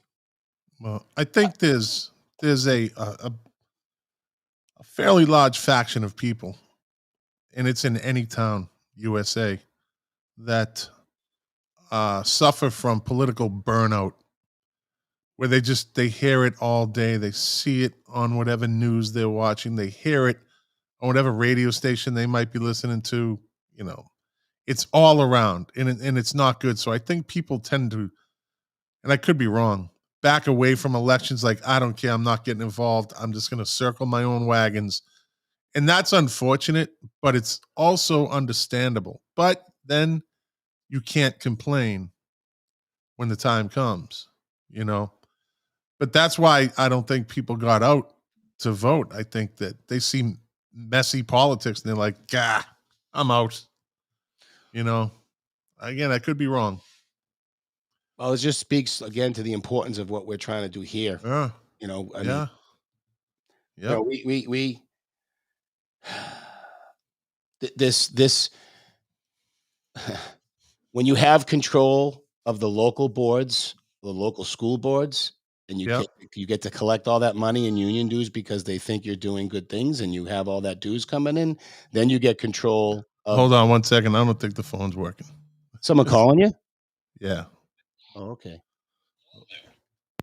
Well, I think there's a fairly large faction of people, and it's in any town, USA, that suffer from political burnout, where they hear it all day, they see it on whatever news they're watching, they hear it on whatever radio station they might be listening to. You know, it's all around, and it's not good. So I think people tend to, and I could be wrong, back away from elections. Like, I don't care, I'm not getting involved, I'm just going to circle my own wagons. And that's unfortunate, but it's also understandable. But then you can't complain when the time comes, you know. But that's why I don't think people got out to vote. I think that they see messy politics and they're like, "Gah, I'm out." You know, again, I could be wrong. Well, it just speaks again to the importance of what we're trying to do here. Yeah. You know, I Yeah. mean, you know, we this when you have control of the local boards, the local school boards, and you get to collect all that money in union dues because they think you're doing good things, and you have all that dues coming in, then you get control of. Hold on 1 second. I don't think the phone's working. Someone calling you? Yeah. Oh, okay.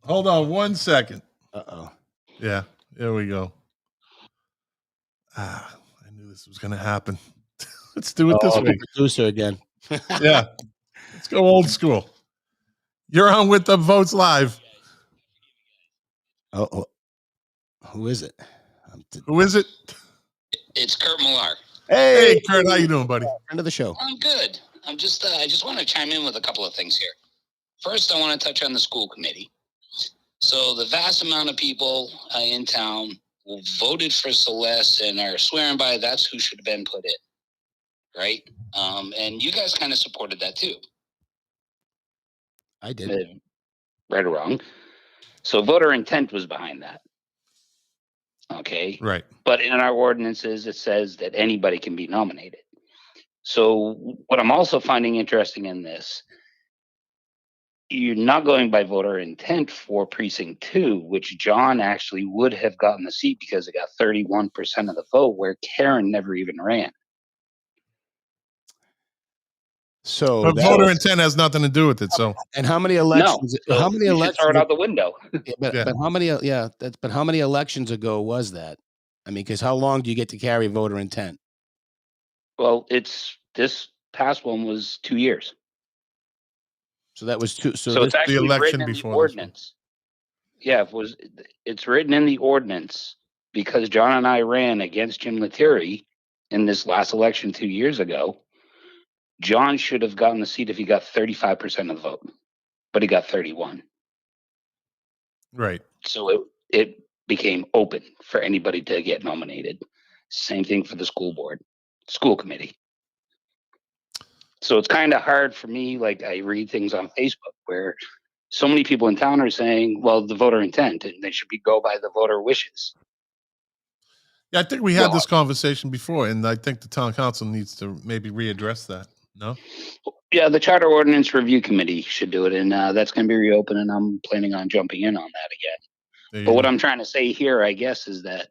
Hold on 1 second. Uh-oh. Yeah. There we go. I knew this was going to happen. Let's do it this way. Producer again. Yeah. Let's go old school. You're on with the Votes Live. Oh, who is it? Who is it? It's Kurt Millar. Hey, Kurt, how you doing, buddy? Friend of the show. I'm good. I just want to chime in with a couple of things here. First, I want to touch on the school committee. So the vast amount of people in town voted for Celeste and are swearing by that's who should have been put in, right? And you guys kind of supported that too. I did. Right or wrong. So voter intent was behind that. Okay. Right. But in our ordinances, it says that anybody can be nominated. So what I'm also finding interesting in this, you're not going by voter intent for precinct 2, which John actually would have gotten the seat because it got 31% of the vote, where Karen never even ran. So But voter intent has nothing to do with it. So, and how many elections? No, so how many elections? Throw it out the window. But how many? Yeah, but how many elections ago was that? I mean, because how long do you get to carry voter intent? Well, this past one was 2 years. So that was two. So it's actually the election written in before the ordinance. Yeah, it's written in the ordinance because John and I ran against Jim Lettieri in this last election 2 years ago. John should have gotten the seat if he got 35% of the vote, but he got 31. right. So it became open for anybody to get nominated. Same thing for the school committee. So it's kind of hard for me. Like, I read things on Facebook where so many people in town are saying, well, the voter intent, and they should go by the voter wishes. Yeah, I think we had this conversation before, and I think the town council needs to maybe readdress that. No? Yeah, the Charter Ordinance Review Committee should do it, and that's going to be reopened, and I'm planning on jumping in on that again. But what I'm trying to say here, I guess, is that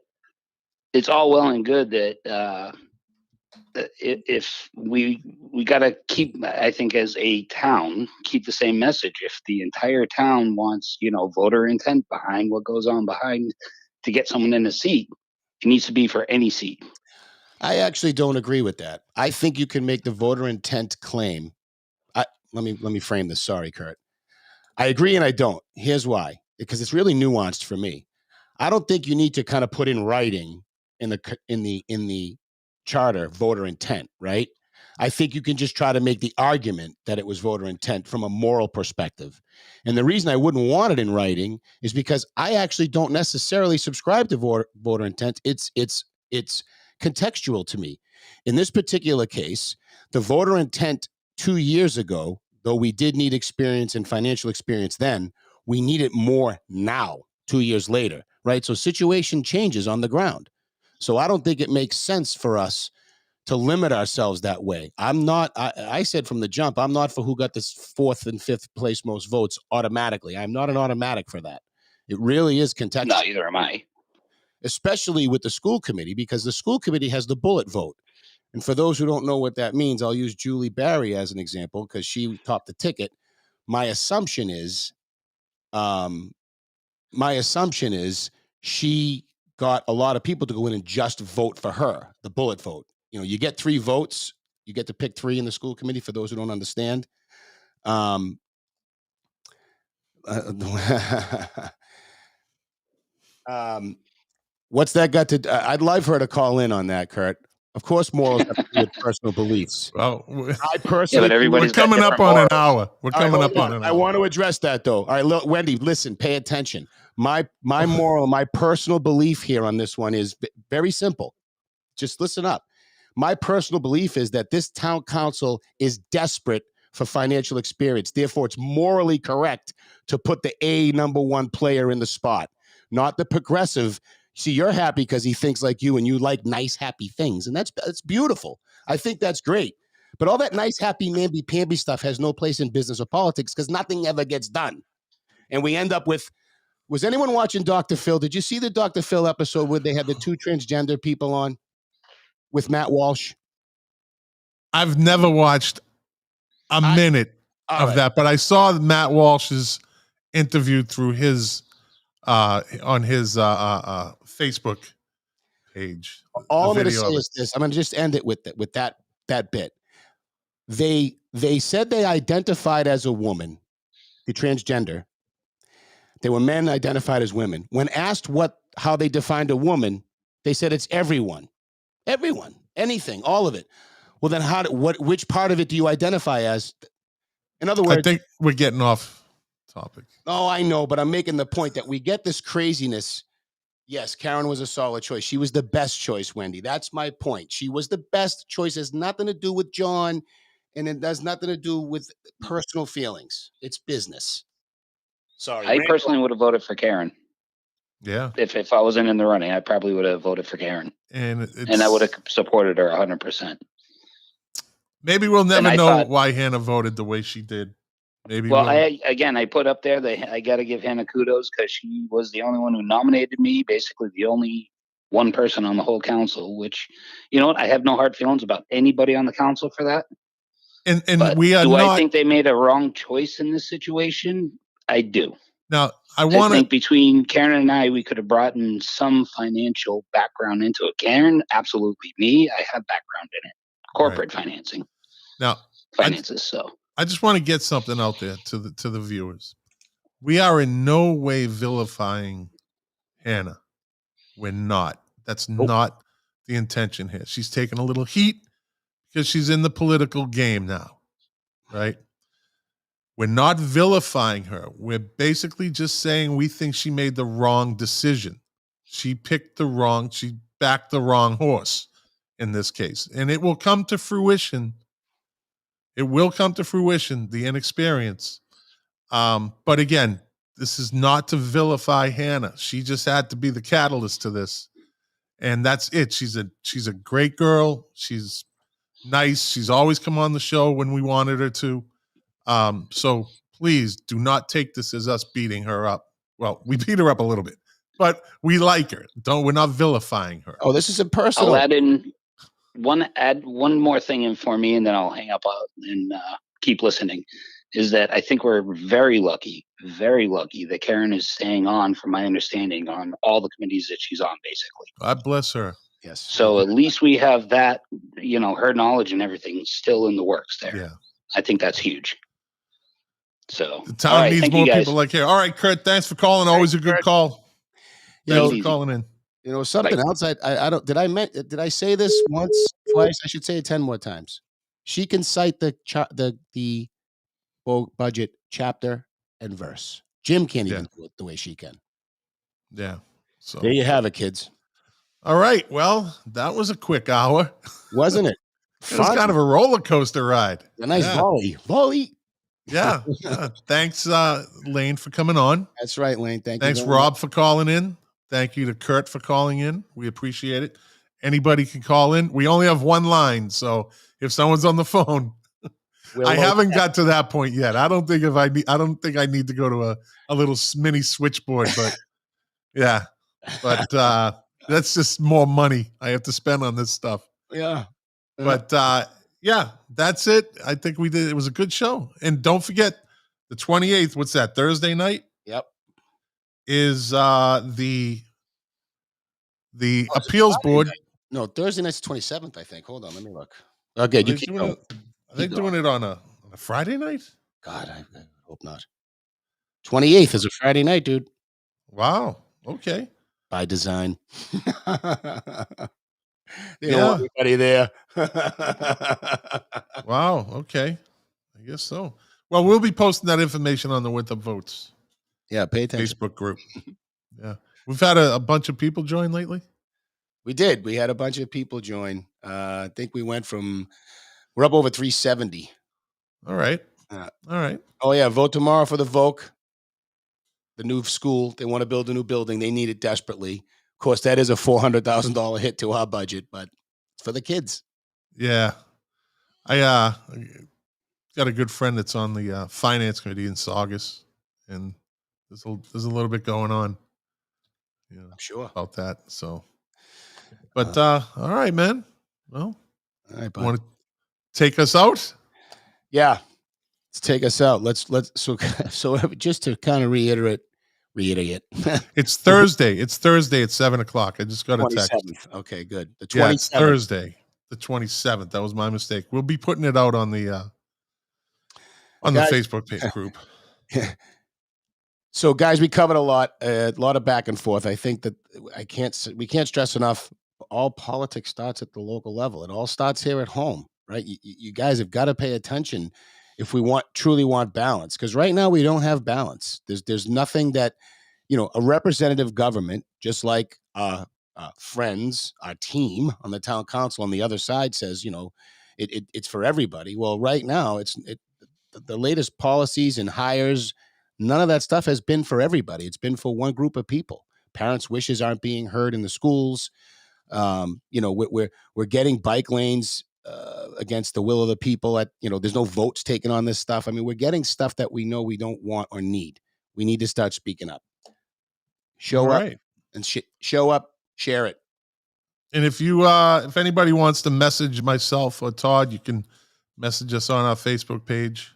it's all well and good that if we got to keep, I think, as a town, keep the same message. If the entire town wants, voter intent behind what goes on behind to get someone in a seat, it needs to be for any seat. I actually don't agree with that. I think you can make the voter intent claim. Let me frame this. Sorry, Kurt. I agree and I don't. Here's why. Because it's really nuanced for me. I don't think you need to kind of put in writing in the charter voter intent, right? I think you can just try to make the argument that it was voter intent from a moral perspective. And the reason I wouldn't want it in writing is because I actually don't necessarily subscribe to voter intent. It's contextual to me. In this particular case, the voter intent 2 years ago, though we did need experience and financial experience then, we need it more now, 2 years later, right? So situation changes on the ground. So I don't think it makes sense for us to limit ourselves that way. I said from the jump, I'm not for who got this 4th and 5th place most votes automatically. I'm not an automatic for that. It really is contextual. No, either am I. Especially with the school committee, because the school committee has the bullet vote. And for those who don't know what that means, I'll use Julie Barry as an example because she topped the ticket. My assumption is she got a lot of people to go in and just vote for her, the bullet vote. You know, you get 3 votes. You get to pick 3 in the school committee for those who don't understand. What's that got to? I'd love her to call in on that, Kurt. Of course, morals have to do with personal beliefs. Well, I personally, but everybody's we're coming up on an hour. We're coming up on an hour. I want to address that though. All right, look, Wendy, listen, pay attention. My moral, my personal belief here on this one is very simple. Just listen up. My personal belief is that this town council is desperate for financial experience. Therefore, it's morally correct to put the number 1 player in the spot, not the progressive. See, you're happy because he thinks like you and you like nice, happy things. And that's beautiful. I think that's great. But all that nice, happy, mamby-pamby stuff has no place in business or politics because nothing ever gets done. And we end up with, was anyone watching Dr. Phil? Did you see the Dr. Phil episode where they had the 2 transgender people on with Matt Walsh? I've never watched a minute of that, but I saw Matt Walsh's interview through his on his Facebook page. All I'm going to say is this. I'm going to just end it with that bit. They said they identified as a woman, the transgender. They were men identified as women. When asked how they defined a woman, they said it's everyone, anything, all of it. Well, then which part of it do you identify as? In other words, I think we're getting off topic. Oh, I know, but I'm making the point that we get this craziness. Yes, Karen was a solid choice. She was the best choice, Wendy. That's my point. She was the best choice. It has nothing to do with John, and it has nothing to do with personal feelings. It's business. Sorry. I personally would have voted for Karen. Yeah. If I wasn't in the running, I probably would have voted for Karen. And I would have supported her 100%. Maybe we'll never know why Hannah voted the way she did. Maybe. Well, I put up there that I got to give Hannah kudos because she was the only one who nominated me, basically the only one person on the whole council, which, you know what, I have no hard feelings about anybody on the council for that. And but we are I think they made a wrong choice in this situation? I do. Now, I think between Karen and I, we could have brought in some financial background into it. Karen, absolutely. Me, I have background in it. Corporate financing. Now, finances. I just want to get something out there to the viewers. We are in no way vilifying Hannah. We're not. That's not the intention here. She's taking a little heat because she's in the political game now, right? We're not vilifying her. We're basically just saying we think she made the wrong decision. She backed the wrong horse in this case. And it will come to fruition. It will come to fruition, the inexperience. But again, this is not to vilify Hannah. She just had to be the catalyst to this. And that's it. She's a great girl. She's nice. She's always come on the show when we wanted her to. So please do not take this as us beating her up. Well, we beat her up a little bit, but we like her. We're not vilifying her. Oh, this is impersonal. I'll add one more thing in for me, and then I'll hang up and keep listening. Is that I think we're very lucky that Karen is staying on, from my understanding, on all the committees that she's on, basically. God bless her. Yes. So at least we have that, her knowledge and everything still in the works there. Yeah. I think that's huge. So the town needs more people like her. All right, Kurt, thanks for calling. Always a good call. Thanks for calling in. Something else. I don't. Did I say this once, twice? I should say it 10 more times. She can cite the budget chapter and verse. Jim can't even do it the way she can. Yeah. So there you have it, kids. All right. Well, that was a quick hour. Wasn't it? It was kind of a roller coaster ride. A nice volley. Yeah. Thanks, Lane, for coming on. That's right, Lane. Thanks, Rob, for calling in. Thank you to Kurt for calling in. We appreciate it. Anybody can call in. We only have one line, so if someone's on the phone, I haven't got to that point yet. I don't think I need to go to a little mini switchboard, but yeah. But that's just more money I have to spend on this stuff. Yeah. But yeah, that's it. I think we did. It was a good show. And don't forget the 28th, what's that? Thursday night? Yep. Is the appeals board. Night. No, Thursday night's 27th, I think. Hold on, let me look. Okay, you keep going. Are they doing it on a Friday night? God, I hope not. 28th is a Friday night, dude. Wow. Okay. By design. They don't want anybody there. Wow. Okay. I guess so. Well, we'll be posting that information on the Winthrop Votes. Yeah, pay attention. Facebook group. Yeah. We've had a bunch of people join lately. We did. We had a bunch of people join. I think we're up over 370. All right. All right. Oh, yeah. Vote tomorrow for the Voc. The new school. They want to build a new building. They need it desperately. Of course, that is a $400,000 hit to our budget, but it's for the kids. Yeah. I got a good friend that's on the finance committee in Saugus, and there's a little bit going on. I'm sure about that. So, but all right, man. Well, all right, want to take us out? Yeah, let's take us out. Let's so just to kind of reiterate. It's Thursday. It's Thursday at 7:00. I just got a text. Okay, good. The 27th. Yeah, it's Thursday, the 27th. That was my mistake. We'll be putting it out on the Facebook page group. So, guys, we covered a lot of back and forth. I think that we can't stress enough. All politics starts at the local level. It all starts here at home, right? You guys have got to pay attention if we truly want balance, because right now we don't have balance. There's nothing that, a representative government, just like friends, our team on the town council on the other side says, it's for everybody. Well, right now the latest policies and hires. None of that stuff has been for everybody. It's been for one group of people. Parents' wishes aren't being heard in the schools. We're getting bike lanes against the will of the people. There's no votes taken on this stuff. I mean, we're getting stuff that we know we don't want or need. We need to start speaking up. Show up and show up. Share it. And if anybody wants to message myself or Todd, you can message us on our Facebook page.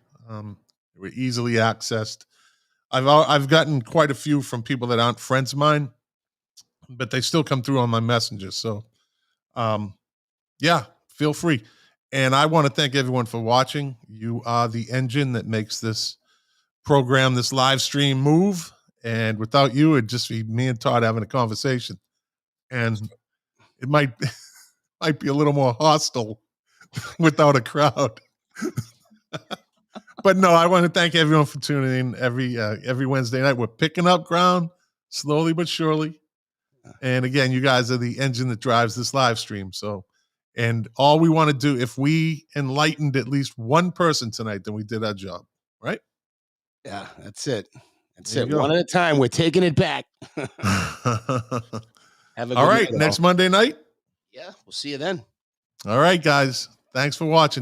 We're easily accessed. I've gotten quite a few from people that aren't friends of mine, but they still come through on my messenger. So, yeah, feel free. And I want to thank everyone for watching. You are the engine that makes this program, this live stream move. And without you, it'd just be me and Todd having a conversation. And it might be a little more hostile without a crowd. But no, I want to thank everyone for tuning in every Wednesday night. We're picking up ground slowly but surely. And again, you guys are the engine that drives this live stream. So, and all we want to do, if we enlightened at least one person tonight, then we did our job, right? Yeah, that's it. That's it. One at a time. We're taking it back. All right. Next Monday night. Yeah, we'll see you then. All right, guys. Thanks for watching.